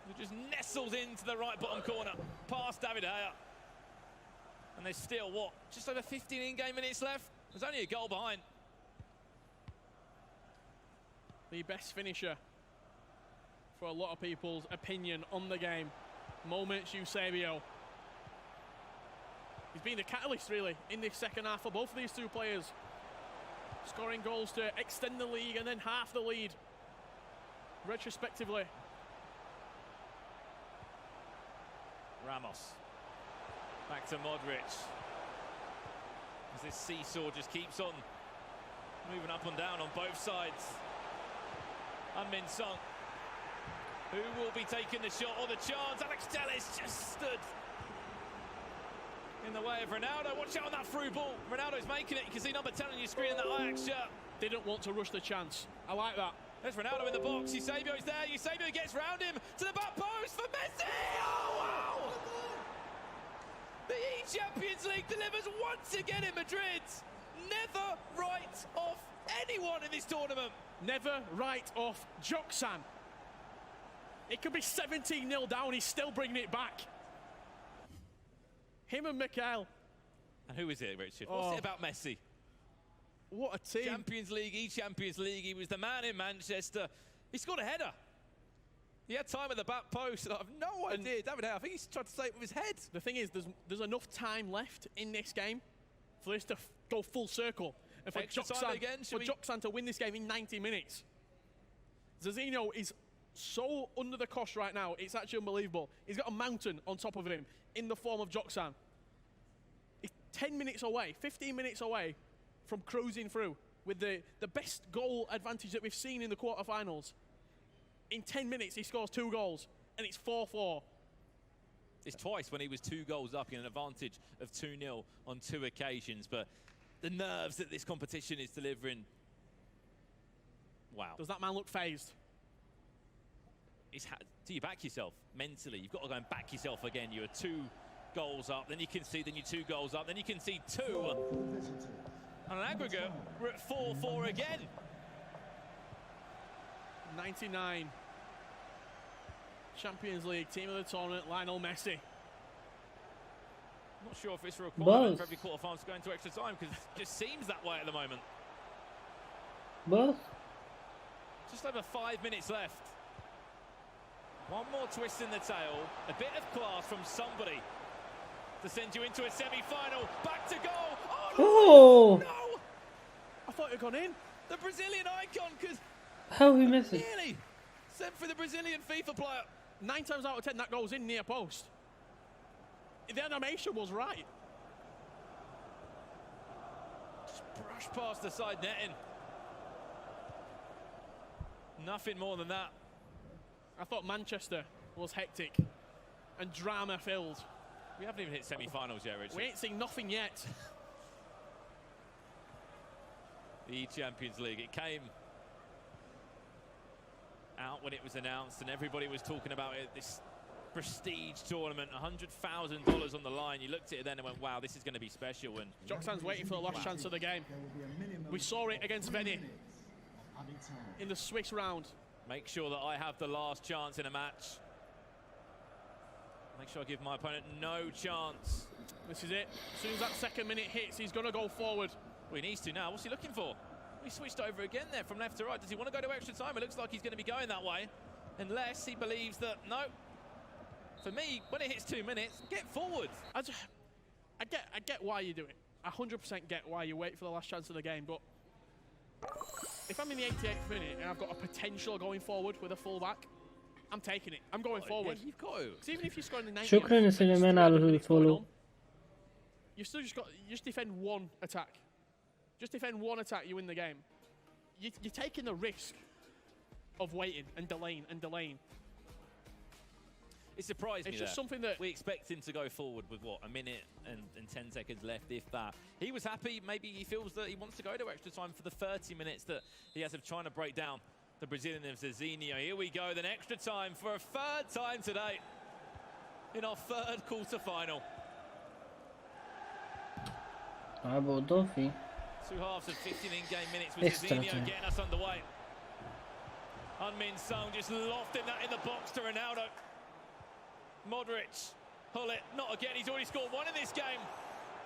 He just nestles into the right bottom corner, past David Gea. And there's still, what, just over 15 in-game minutes left? There's only a goal behind. The best finisher, for a lot of people's opinion on the game, Moments Eusebio. He's been the catalyst, really, in this second half for both of these 2 players. Scoring goals to extend the league and then half the lead, retrospectively. Ramos. Back to Modric. As this seesaw just keeps on moving up and down on both sides. Min Song, who will be taking the shot or the chance. Alex Telles just stood in the way of Ronaldo. Watch out on that through ball. Ronaldo's making it. You can see number 10 on your screen in that Ajax shirt. Didn't want to rush the chance. I like that. There's Ronaldo in the box. Eusebio's there. Eusebio gets round him to the back post for Messi. Oh, wow! The eChampions League delivers once again in Madrid. Never write off anyone in this tournament. Never write off Joksan. It could be 17-0 down. He's still bringing it back. Him and Mikel. And who is it, Richard? What's it about Messi? What a team. Champions League, eChampions League. He was the man in Manchester. He scored a header. He had time at the back post. I have no idea. David Gea, I think he's tried to save it with his head. The thing is, there's enough time left in this game for this to go full circle. And for Joksan to win this game in 90 minutes. Zezinho is so under the cosh right now. It's actually unbelievable. He's got a mountain on top of him in the form of Joksan. He's 10 minutes away, 15 minutes away from cruising through with the best goal advantage that we've seen in the quarterfinals. In 10 minutes, he scores 2 goals, and it's 4-4. It's twice when he was 2 goals up in an advantage of 2-0 on 2 occasions, but the nerves that this competition is delivering. Wow. Does that man look phased? Do you back yourself mentally? You've got to go and back yourself again. You are 2 goals up, then you can see, then you're 2 goals up, then you can see 2. On an aggregate, we're at 4-4 again. 99. Champions League, team of the tournament, Lionel Messi. I'm not sure if it's a requirement for every quarterfinal to go into extra time, because it just seems that way at the moment. Just over 5 minutes left. One more twist in the tail, a bit of class from somebody to send you into a semi-final. Back to goal. Oh, no! I thought it had gone in. The Brazilian icon could how he missed it? Nearly sent for the Brazilian FIFA player. 9 times out of 10, that goes in near post. The animation was right. Just brushed past the side netting. Nothing more than that. I thought Manchester was hectic and drama-filled. We haven't even hit semi-finals yet, Richard. We ain't seen nothing yet. The Champions League, it came out when it was announced and everybody was talking about it. This prestige tournament, $100,000 on the line. You looked at it then and went, wow, this is going to be special. And Joksan's waiting for the last chance of the game. We saw it against Veni in the Swiss round. Make sure that I have the last chance in a match. Make sure I give my opponent no chance. This is it. As soon as that second minute hits, he's going to go forward. Well, he needs to now. What's he looking for? He switched over again there from left to right. Does he want to go to extra time? It looks like he's going to be going that way. Unless he believes that, no. For me, when it hits 2 minutes, get forward. I get why you do it. I 100% get why you wait for the last chance of the game. But if I'm in the 88th minute and I've got a potential going forward with a fullback, I'm taking it. I'm going forward. Yeah, you've got to. 'Cause even if you score in the 90th, شكرا يا سليمان على الفولو. you still just defend one attack. Just defend one attack, you win the game. You're taking the risk of waiting and delaying and delaying. It surprised me. It's just something that we expect him to go forward with what, a minute and 10 seconds left, if that. He was happy. Maybe he feels that he wants to go to extra time for the 30 minutes that he has of trying to break down the Brazilian of Zezinho. Here we go, then extra time for a third time today in our third quarter-final. أبو ضوفي. 2 halves of 15 in-game minutes with Zezinho getting us underway. Unmin Sung just lofting that in the box to Ronaldo. Modric, Hullet, not again. He's already scored one in this game.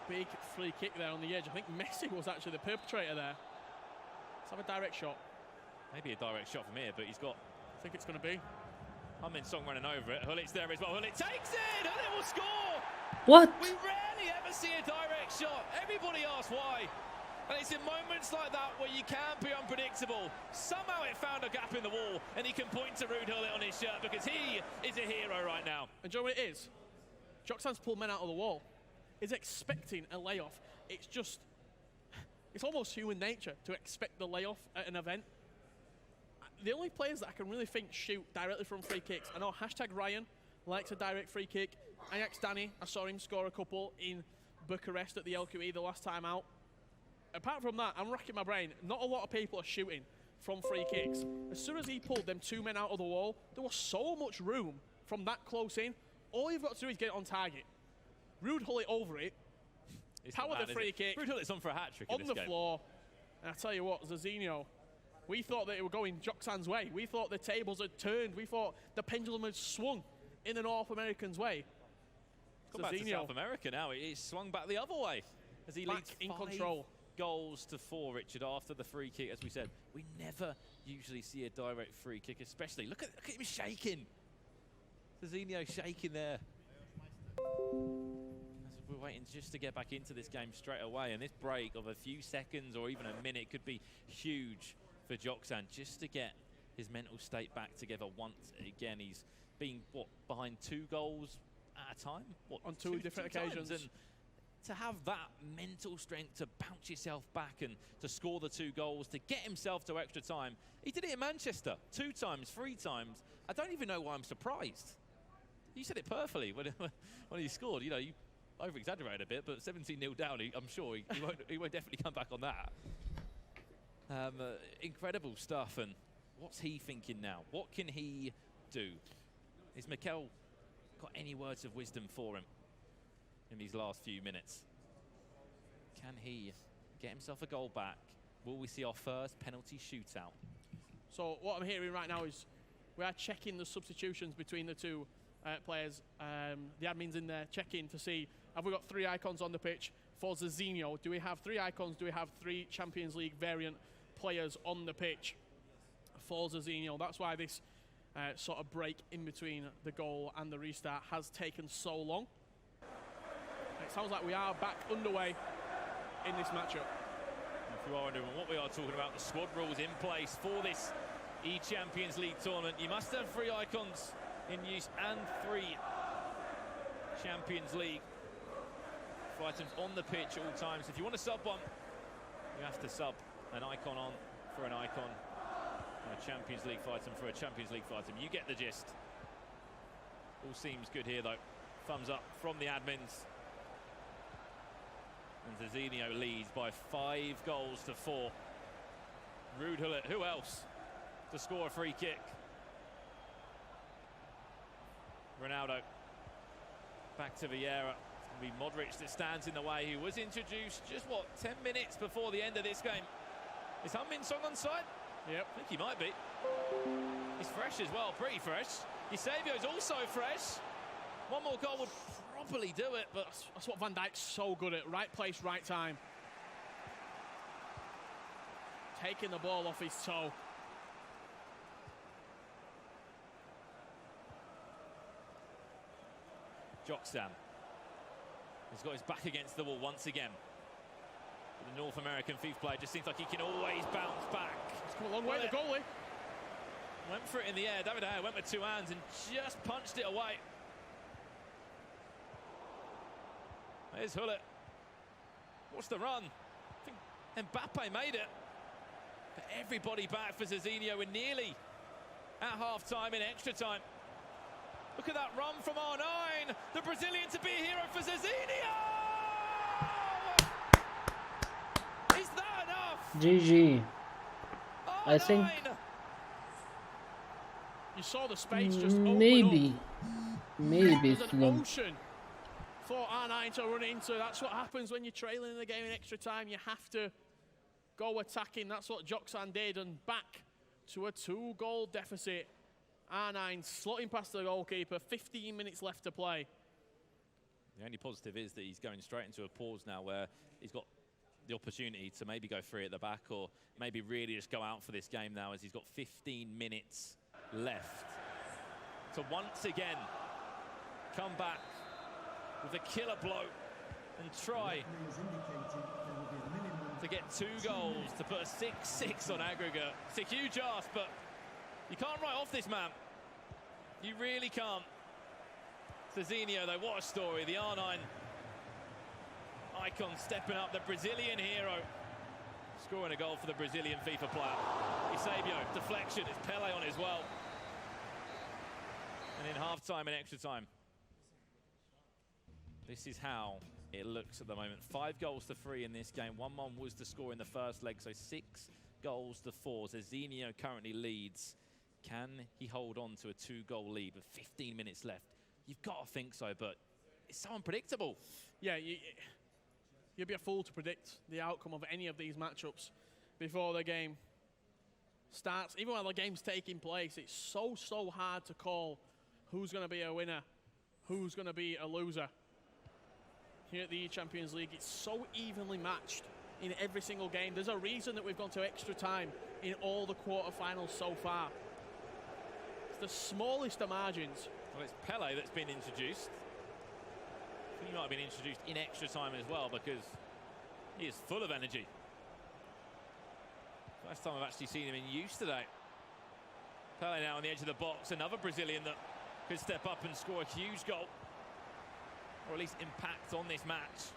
big free kick there on the edge. I think Messi was actually the perpetrator there. Let's have a direct shot. Maybe a direct shot from here, but he's got... I think it's going to be. Unmin Song running over it. Hullet's there as well. Hullet takes it! Hullet will score! What? We rarely ever see a direct shot. Everybody asks why. And it's in moments like that where you can be unpredictable. Somehow it found a gap in the wall, and he can point to Ruud Hullet on his shirt because he is a hero right now. And do you know what it is? Joksan's pulled men out of the wall. He's expecting a layoff. It's just, it's almost human nature to expect the layoff at an event. The only players that I can really think shoot directly from free kicks, I know #Ryan likes a direct free kick. Ajax Danny, I saw him score a couple in Bucharest at the LQE the last time out. Apart from that, I'm racking my brain. Not a lot of people are shooting from free kicks. As soon as he pulled them 2 men out of the wall, there was so much room from that close in. All you've got to do is get it on target. Ruud Hullet over it. Power the free kick. Ruud Hullet's on for a hat-trick on the floor. And I tell you what, Zezinho, we thought that it were going Joksan's way. We thought the tables had turned. We thought the pendulum had swung in the North Americans' way. It's back to South America now. It's swung back the other way as he leads in control. Goals to 4, Richard, after the free kick. As we said, we never usually see a direct free kick, especially. Look at him shaking. Zezinho shaking there. As we're waiting just to get back into this game straight away, and this break of a few seconds or even a minute could be huge for Joksan just to get his mental state back together once again. He's been, behind 2 goals at a time? On two different occasions. And to have that mental strength to bounce yourself back and to score the 2 goals, to get himself to extra time. He did it in Manchester 2 times, 3 times. I don't even know why I'm surprised. You said it perfectly when he scored. You know, you over-exaggerated a bit, but 17-0 down, I'm sure he won't definitely come back on that. Incredible stuff, and what's he thinking now? What can he do? Is Mikel got any words of wisdom for him in these last few minutes? Can he get himself a goal back? Will we see our first penalty shootout? So what I'm hearing right now is we are checking the substitutions between the 2 players. The admin's in there checking to see, have we got 3 icons on the pitch for Zezinho? Do we have 3 icons? Do we have 3 Champions League variant players on the pitch for Zezinho? That's why this sort of break in between the goal and the restart has taken so long. It sounds like we are back underway in this matchup. If you are wondering what we are talking about, the squad rules in place for this eChampions League tournament. You must have 3 icons in use and 3 Champions League items on the pitch at all times. If you want to sub one, you have to sub an icon on for an icon, and a Champions League item for a Champions League item. You get the gist. All seems good here though. Thumbs up from the admins. And Zezinho leads by 5 goals to 4. Ruud Hullet, who else to score a free kick? Ronaldo. Back to Vieira. It's going to be Modric that stands in the way. He was introduced just, what, 10 minutes before the end of this game. Is Heung-min Son on side? Yep. I think he might be. He's fresh as well, pretty fresh. Eusebio's also fresh. One more goal would probably do it, but That's what Van Dijk's so good at. Right place, right time. Taking the ball off his toe. Joksan has got his back against the wall once again. The North American FIFA player just seems like he can always bounce back. It's come a long way, the goalie. Went for it in the air. David De Gea went with two hands and just punched it away. There's Hullet. What's the run? I think Mbappe made it. But everybody back for Zezinho. We're nearly at half-time in extra time. Look at that run from R9. The Brazilian to be a hero for Zezinho! Is that enough? GG. I think R9! You saw the space just open up. maybe There's it's an done. ocean for R9 to run into. That's what happens when you're trailing in the game in extra time. You have to go attacking. That's what Joksan did, and back to a 2-goal deficit. R9 slotting past the goalkeeper. 15 minutes left to play. The only positive is that he's going straight into a pause now where he's got the opportunity to maybe go free at the back or maybe really just go out for this game now as he's got 15 minutes left to once again come back with a killer blow and try to get 2 goals to put a 6-6 on aggregate. It's a huge ask, but you can't write off this man. You really can't. Zezinho, though, what a story. The R9 icon stepping up, the Brazilian hero, scoring a goal for the Brazilian FIFA player. Eusebio, deflection, it's Pele on as well. And in half-time and extra time, this is how it looks at the moment. 5 goals to 3 in this game. 1-1 was the score in the first leg, so 6 goals to 4. Zezinho currently leads. Can he hold on to a 2-goal lead with 15 minutes left? You've got to think so, but it's so unpredictable. Yeah, you'd be a fool to predict the outcome of any of these matchups before the game starts. Even while the game's taking place, it's so hard to call who's going to be a winner, who's going to be a loser. Here at the eChampions League, it's so evenly matched in every single game. There's a reason that we've gone to extra time in all the quarterfinals so far. It's the smallest of margins. Well, it's Pele that's been introduced. He might have been introduced in extra time as well because he is full of energy. First time I've actually seen him in use today. Pele now on the edge of the box, another Brazilian that could step up and score a huge goal. Or at least impact on this match.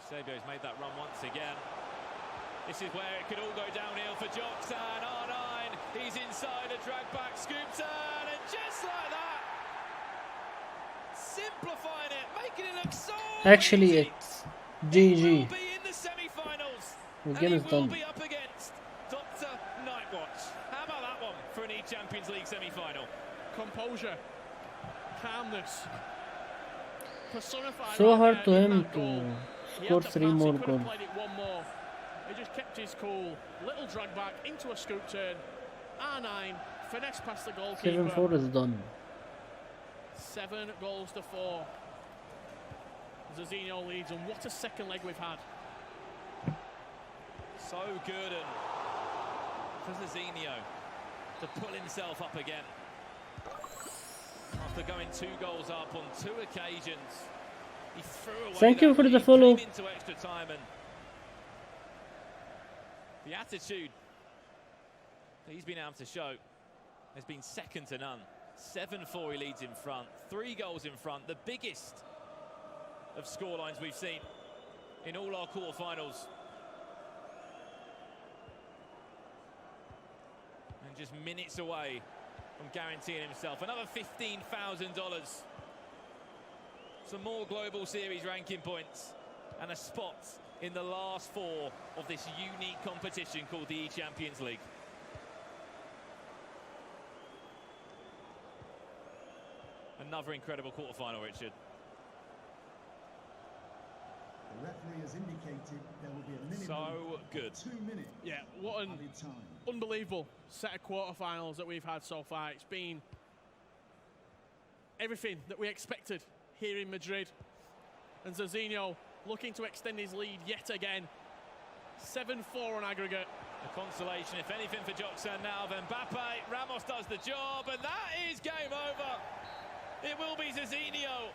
Eusebio's made that run once again. This is where it could all go downhill for Joksan. R9, he's inside a drag back, scoops on, and just like that, simplifying it, making it look so Actually, easy. it's He will GG. be in the semi-finals, The and game he is will done. be up against Dr. Nightwatch. How about that one for an eChampions League semi-final? Composure, calmness, personified. So right hard there to in him that goal. to He score had to 3 pass, more he could have goals. played it one more. He just kept his cool. Little drag back into a scoop turn. R9 finesse past the goalkeeper. 7-4 is done. 7 goals to 4. Zezinho leads, and what a second leg we've had. So good, and for Zezinho to pull himself up again after going 2 goals up on 2 occasions. He threw away. Thank you that for the lead, follow. came into extra time, and the attitude that he's been able to show has been second to none. 7-4 he leads in front, 3 goals in front, the biggest of scorelines we've seen in all our quarterfinals. And just minutes away from guaranteeing himself another $15,000. Some more global series ranking points and a spot in the last 4 of this unique competition called the eChampions League. Another incredible quarterfinal, Richard. The referee has indicated there will be a minimum So good. of 2 minutes. Yeah, what an added time. unbelievable set of quarterfinals that we've had so far. It's been everything that we expected here in Madrid. And Zezinho looking to extend his lead yet again. 7-4 on aggregate. A consolation, if anything, for Joksan now. Then Mbappe, Ramos does the job, and that is game over. It will be Zezinho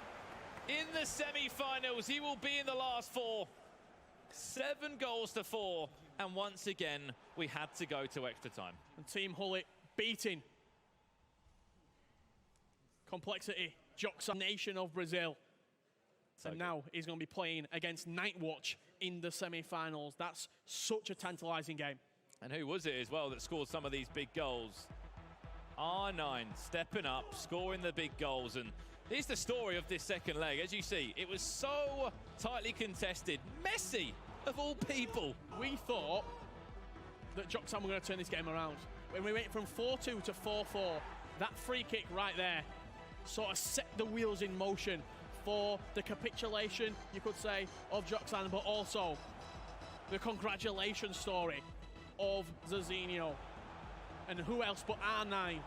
in the semi-finals. He will be in the last 4. 7 goals to 4, and once again, we had to go to extra time. And Team Hullet beating Complexity, Joksan nation of Brazil. And now he's going to be playing against Nightwatch in the semi-finals. That's such a tantalising game. And who was it as well that scored some of these big goals? R9 stepping up, scoring the big goals. And here's the story of this second leg. As you see, it was so tightly contested. Messi, of all people. We thought that Joksan were going to turn this game around. When we went from 4-2 to 4-4, that free kick right there sort of set the wheels in motion for the capitulation, you could say, of Joksan, but also the congratulations story of Zezinho. And who else but R9,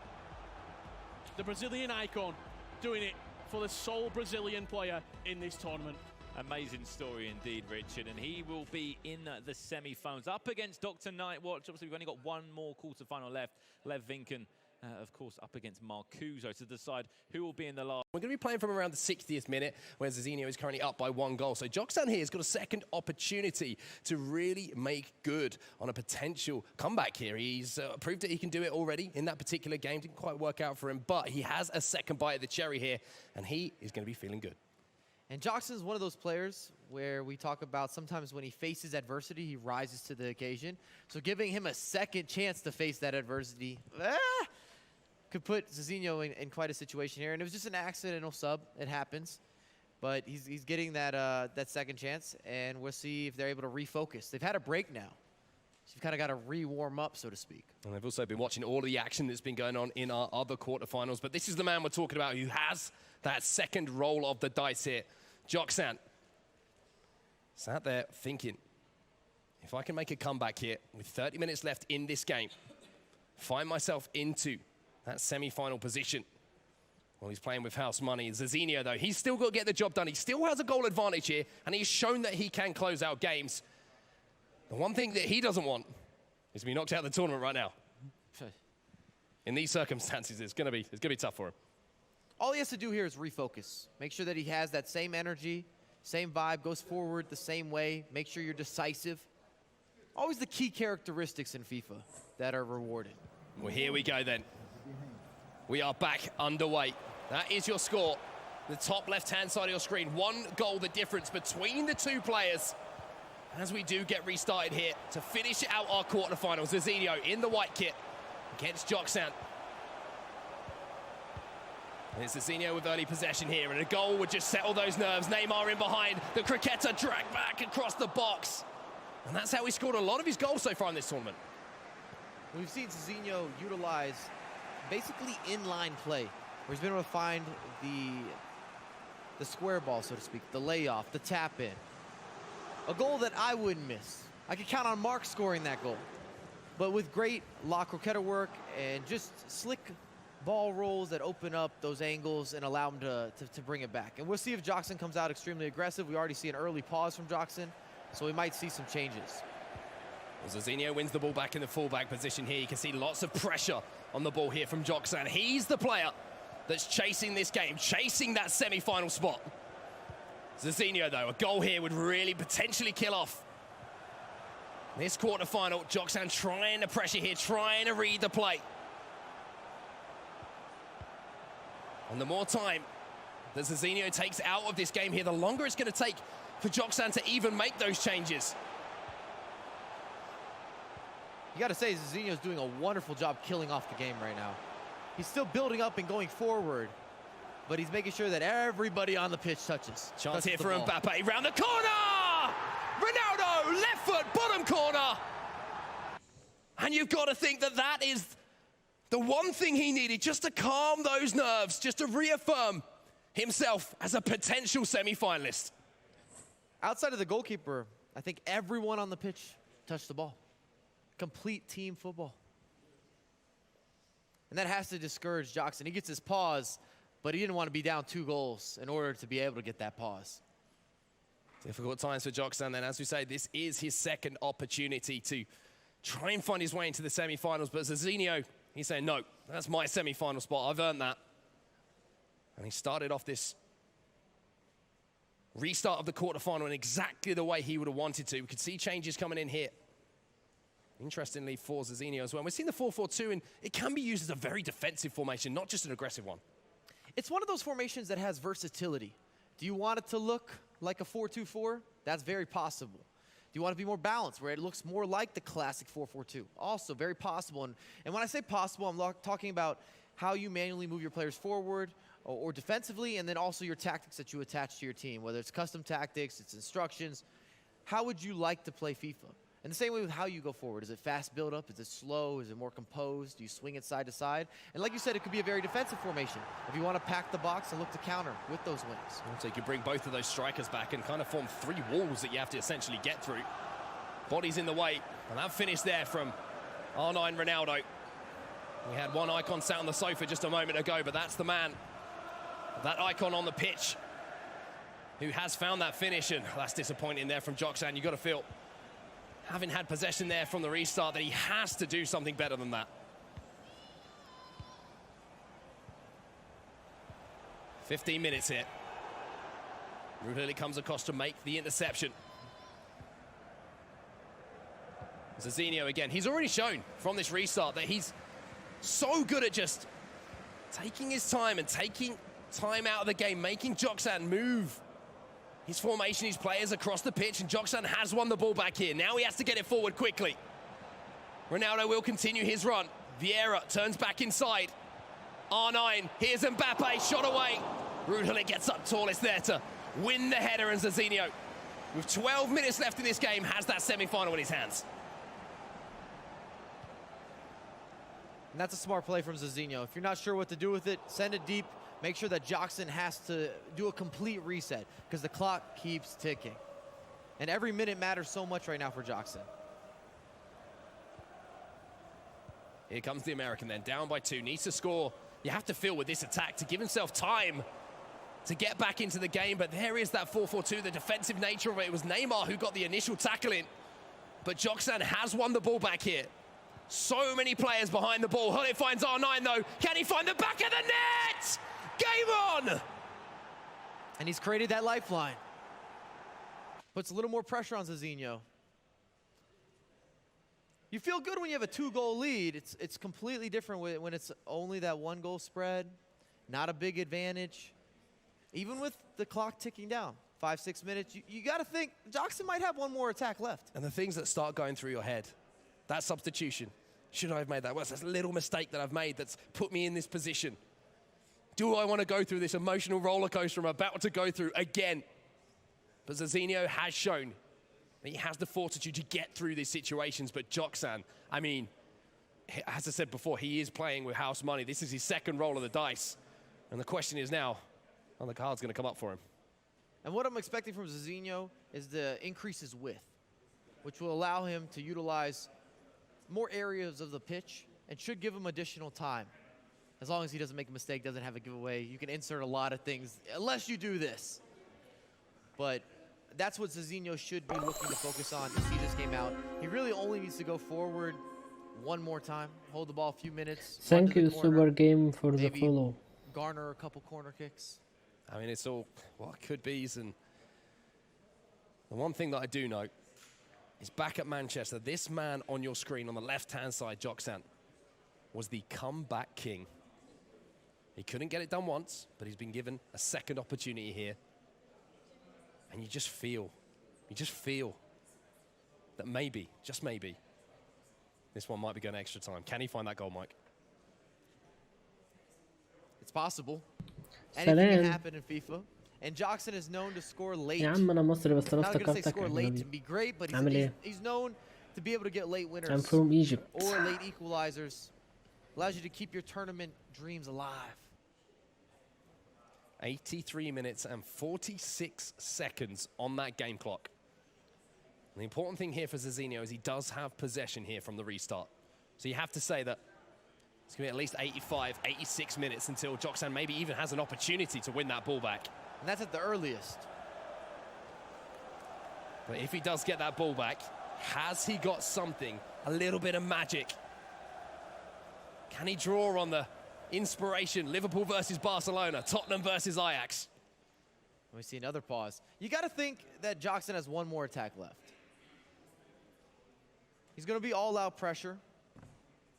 the Brazilian icon, doing it for the sole Brazilian player in this tournament. Amazing story indeed, Richard, and he will be in the semi-finals up against Dr. Nightwatch. Obviously, we've only got one more quarter-final left. Lev Vinken, of course, up against Marcuso to decide who will be in the last. We're going to be playing from around the 60th minute, where Zezinho is currently up by 1 goal. So Joksan here has got a second opportunity to really make good on a potential comeback here. He's proved that he can do it already in that particular game. Didn't quite work out for him, but he has a second bite of the cherry here, and he is going to be feeling good. And Joksan is one of those players where we talk about sometimes when he faces adversity, he rises to the occasion. So giving him a second chance to face that adversity could put Zezinho in quite a situation here. And it was just an accidental sub. It happens. But he's getting that second chance, and we'll see if they're able to refocus. They've had a break now. So you've kind of got to re-warm up, so to speak. And I've also been watching all of the action that's been going on in our other quarterfinals. But this is the man we're talking about who has that second roll of the dice here. Joksan. Sat there thinking, if I can make a comeback here with 30 minutes left in this game, find myself into that semi-final position. Well, he's playing with house money. Zezinho, though, he's still got to get the job done. He still has a goal advantage here, and he's shown that he can close out games. The one thing that he doesn't want is to be knocked out of the tournament right now. In these circumstances, it's going to be tough for him. All he has to do here is refocus. Make sure that he has that same energy, same vibe, goes forward the same way. Make sure you're decisive. Always the key characteristics in FIFA that are rewarded. Well, here we go then. We are back underway. That is your score. The top left-hand side of your screen. 1 goal the difference between the 2 players. As we do get restarted here to finish out our quarterfinals. Zezinho in the white kit against Joksan. There's Zezinho with early possession here, and a goal would just settle those nerves. Neymar in behind. The cricketer dragged back across the box. And that's how he scored a lot of his goals so far in this tournament. We've seen Zezinho utilize basically inline play, where he's been able to find the square ball, so to speak, the layoff, the tap in. A goal that I wouldn't miss. I could count on Mark scoring that goal. But with great La Croqueta work and just slick ball rolls that open up those angles and allow him to bring it back. And we'll see if Joksan comes out extremely aggressive. We already see an early pause from Joksan, so we might see some changes. Well, Zezinho wins the ball back in the fullback position here. You can see lots of pressure on the ball here from Joksan. He's the player that's chasing this game, chasing that semi-final spot. Zezinho, though, a goal here would really potentially kill off this quarterfinal. Joksan trying to pressure here, trying to read the play. And the more time that Zezinho takes out of this game here, the longer it's going to take for Joksan to even make those changes. You got to say, Zezinho's doing a wonderful job killing off the game right now. He's still building up and going forward, but he's making sure that everybody on the pitch touches. Chance here for Mbappe, round the corner! Ronaldo, left foot, bottom corner. And you've got to think that that is the one thing he needed, just to calm those nerves, just to reaffirm himself as a potential semi-finalist. Outside of the goalkeeper, I think everyone on the pitch touched the ball. Complete team football. And that has to discourage Joksan. He gets his pause, but he didn't want to be down 2 goals in order to be able to get that pause. Difficult times for Joksan then. As we say, this is his second opportunity to try and find his way into the semi-finals. But Zezinho, he's saying, no, that's my semi-final spot. I've earned that. And he started off this restart of the quarterfinal in exactly the way he would have wanted to. We could see changes coming in here. Interestingly, for Zezinho as well. We've seen the 4-4-2, and it can be used as a very defensive formation, not just an aggressive one. It's one of those formations that has versatility. Do you want it to look like a 4-2-4? That's very possible. Do you want to be more balanced, where it looks more like the classic 4-4-2? Also very possible. And when I say possible, I'm talking about how you manually move your players forward or defensively, and then also your tactics that you attach to your team, whether it's custom tactics, it's instructions. How would you like to play FIFA? And the same way with how you go forward. Is it fast build-up? Is it slow? Is it more composed? Do you swing it side to side? And like you said, it could be a very defensive formation if you want to pack the box and look to counter with those wings. So you could bring both of those strikers back and kind of form 3 walls that you have to essentially get through. Bodies in the way, and that finish there from R9 Ronaldo. We had one icon sat on the sofa just a moment ago, but that's the man, that icon on the pitch, who has found that finish, and that's disappointing there from Joksan. You've got to feel, having had possession there from the restart, that he has to do something better than that. 15 minutes here. Ruhili comes across to make the interception. Zezinho again. He's already shown from this restart that he's so good at just taking his time and taking time out of the game, making Joksan move his formation, his players across the pitch, and Joksan has won the ball back here. Now he has to get it forward quickly. Ronaldo will continue his run. Vieira turns back inside. R9, here's Mbappe, shot away. Ruhili gets up tallest there to win the header, and Zezinho, with 12 minutes left in this game, has that semi-final in his hands. And that's a smart play from Zezinho. If you're not sure what to do with it, send it deep. Make sure that Joksan has to do a complete reset because the clock keeps ticking. And every minute matters so much right now for Joksan. Here comes the American then, down by 2, needs to score. You have to feel with this attack to give himself time to get back into the game, but there is that 4-4-2, the defensive nature of it. It was Neymar who got the initial tackle in, but Joksan has won the ball back here. So many players behind the ball. Hullet finds R9 though. Can he find the back of the net? Game on! And he's created that lifeline. Puts a little more pressure on Zezinho. You feel good when you have a 2-goal lead. It's completely different when it's only that 1-goal spread, not a big advantage. Even with the clock ticking down, 5-6 minutes, you got to think Joksan might have one more attack left. And the things that start going through your head, that substitution, should I have made that? Well, that's a little mistake that I've made that's put me in this position. Do I want to go through this emotional roller coaster I'm about to go through again? But Zezinho has shown that he has the fortitude to get through these situations. But Joksan, I mean, as I said before, he is playing with house money. This is his second roll of the dice. And the question is now, are the cards going to come up for him? And what I'm expecting from Zezinho is to increase his width, which will allow him to utilize more areas of the pitch and should give him additional time. As long as he doesn't make a mistake, doesn't have a giveaway, you can insert a lot of things, unless you do this. But that's what Zezinho should be looking to focus on to see this game out. He really only needs to go forward one more time, hold the ball a few minutes. Thank you, Super Game, for the maybe follow. Garner a couple corner kicks. I mean, it's all what could be. And the one thing that I do know is back at Manchester, this man on your screen on the left-hand side, Joksan, was the comeback king. He couldn't get it done once, but he's been given a second opportunity here. And you just feel that maybe, just maybe, this one might be going extra time. Can he find that goal, Mike? It's possible. Anything can happen in FIFA. And Joksan is known to score late. يا عم انا مصري بس انا Not gonna say افتكرتك score late اجنبي. to be great, but عامل ايه؟ he's known to be able to get late I'm winners from Egypt. or late equalizers. Allows you to keep your tournament dreams alive. 83 minutes and 46 seconds on that game clock. And the important thing here for Zezinho is he does have possession here from the restart. So you have to say that it's going to be at least 85, 86 minutes until Joksan maybe even has an opportunity to win that ball back. And that's at the earliest. But if he does get that ball back, has he got something, a little bit of magic? Can he draw on the inspiration? Liverpool versus Barcelona, Tottenham versus Ajax. Let me see another pause. You got to think that Joksan has one more attack left. He's going to be all-out pressure.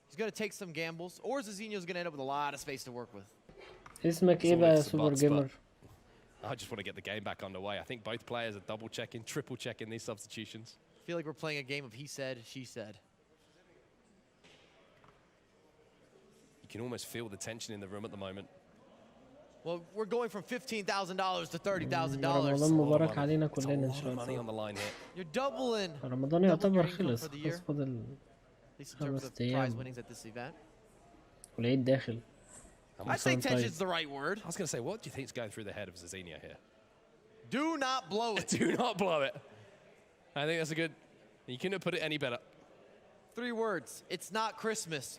He's going to take some gambles, or Zezinho's going to end up with a lot of space to work with. اسمك ايه بقى يا سوبر جيمر؟ I just want to get the game back underway. I think both players are double-checking, triple-checking these substitutions. I feel like we're playing a game of he said, she said. You can almost feel the tension in the room at the moment. Well, we're going from $15,000 to $30,000. رمضان مبارك علينا كلنا ان It's a شاء lot of money الله. on the line here. You're doubling رمضان يعتبر خلص خلاص فاضل at least in terms of 5 prize ايام winnings at this event. والعيد داخل. I think tension's the right word. I was going to say, what do you think is going through the head of Zezinho here? Do not blow it. Do not blow it. I think that's a good... You couldn't have put it any better. 3 words. It's not Christmas.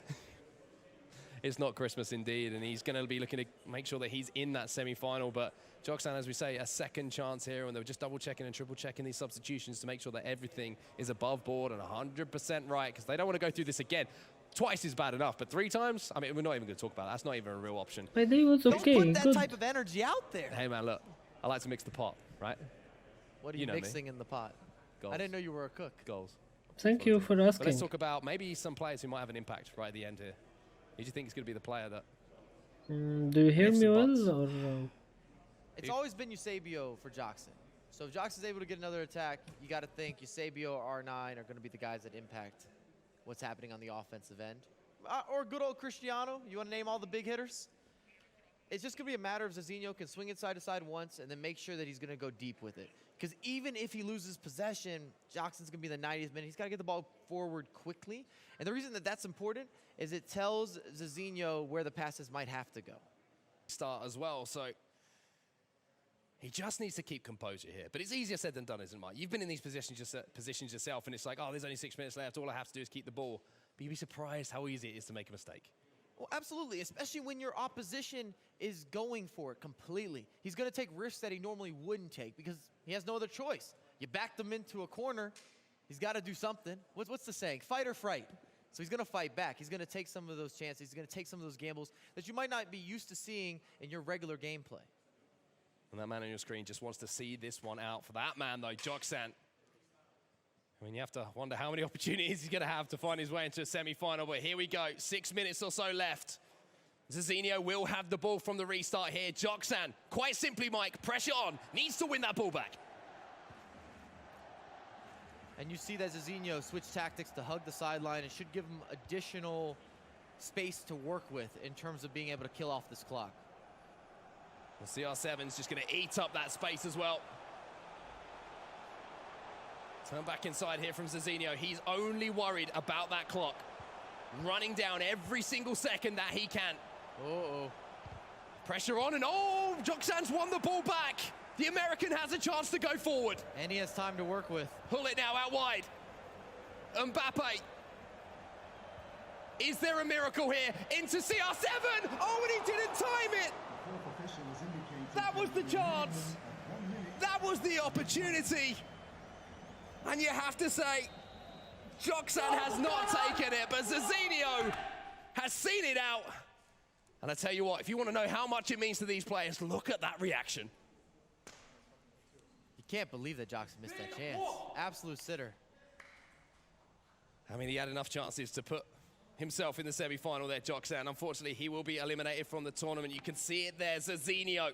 It's not Christmas indeed, and he's going to be looking to make sure that he's in that semi-final. But Joksan, as we say, a second chance here, and they were just double-checking and triple-checking these substitutions to make sure that everything is above board and 100% right, because they don't want to go through this again. Twice is bad enough, but 3 times? I mean, we're not even going to talk about that. That's not even a real option. My day was okay. Don't put that Good. type of energy out there. Hey, man, look. I like to mix the pot, right? What are you know me. mixing in the pot? Goals. I didn't know you were a cook. Goals. Thank you for But let's asking. talk about maybe some players who might have an impact right at the end here. Who do you think is going to be the player that... Do you hear Ifs me and well or? It's always been Eusebio for Joksan. So if Joksan's able to get another attack, you got to think Eusebio or R9 are going to be the guys that impact what's happening on the offensive end. Or good old Cristiano. You want to name all the big hitters? It's just going to be a matter of Zezinho can swing it side to side once and then make sure that he's going to go deep with it. Because even if he loses possession, Joksan's going to be the 90th minute. He's got to get the ball forward quickly. And the reason that that's important is it tells Zezinho where the passes might have to go. Start as well, so he just needs to keep composure here. But it's easier said than done, isn't it, Mike? You've been in these positions yourself, and it's like, oh, there's only 6 minutes left. All I have to do is keep the ball. But you'd be surprised how easy it is to make a mistake. Well, absolutely, especially when your opposition is going for it completely. He's going to take risks that he normally wouldn't take because he has no other choice. You backed him into a corner. He's got to do something. What's the saying? Fight or fright. So he's going to fight back. He's going to take some of those chances. He's going to take some of those gambles that you might not be used to seeing in your regular gameplay. And that man on your screen just wants to see this one out. For that man, though, Joksan. I mean, you have to wonder how many opportunities he's going to have to find his way into a semi-final. But here we go. 6 minutes or so left. Zezinho will have the ball from the restart here. Joksan, quite simply, Mike, pressure on. Needs to win that ball back. And you see that Zezinho switched tactics to hug the sideline. It should give him additional space to work with in terms of being able to kill off this clock. The CR7's just going to eat up that space as well. Turn back inside here from Zezinho. He's only worried about that clock. Running down every single second that he can. Uh-oh. Pressure on, and oh, Joksan's won the ball back. The American has a chance to go forward. And he has time to work with. Pull it now out wide. Mbappe. Is there a miracle here? Into CR7. Oh, and he didn't time it. That was the chance. That was the opportunity. And you have to say, Joksan has not taken it, but Zezinho has seen it out. And I tell you what, if you want to know how much it means to these players, look at that reaction. You can't believe that Joksan missed that chance. Absolute sitter. I mean, he had enough chances to put himself in the semi-final there, Joksan. Unfortunately, he will be eliminated from the tournament. You can see it there, Zezinho.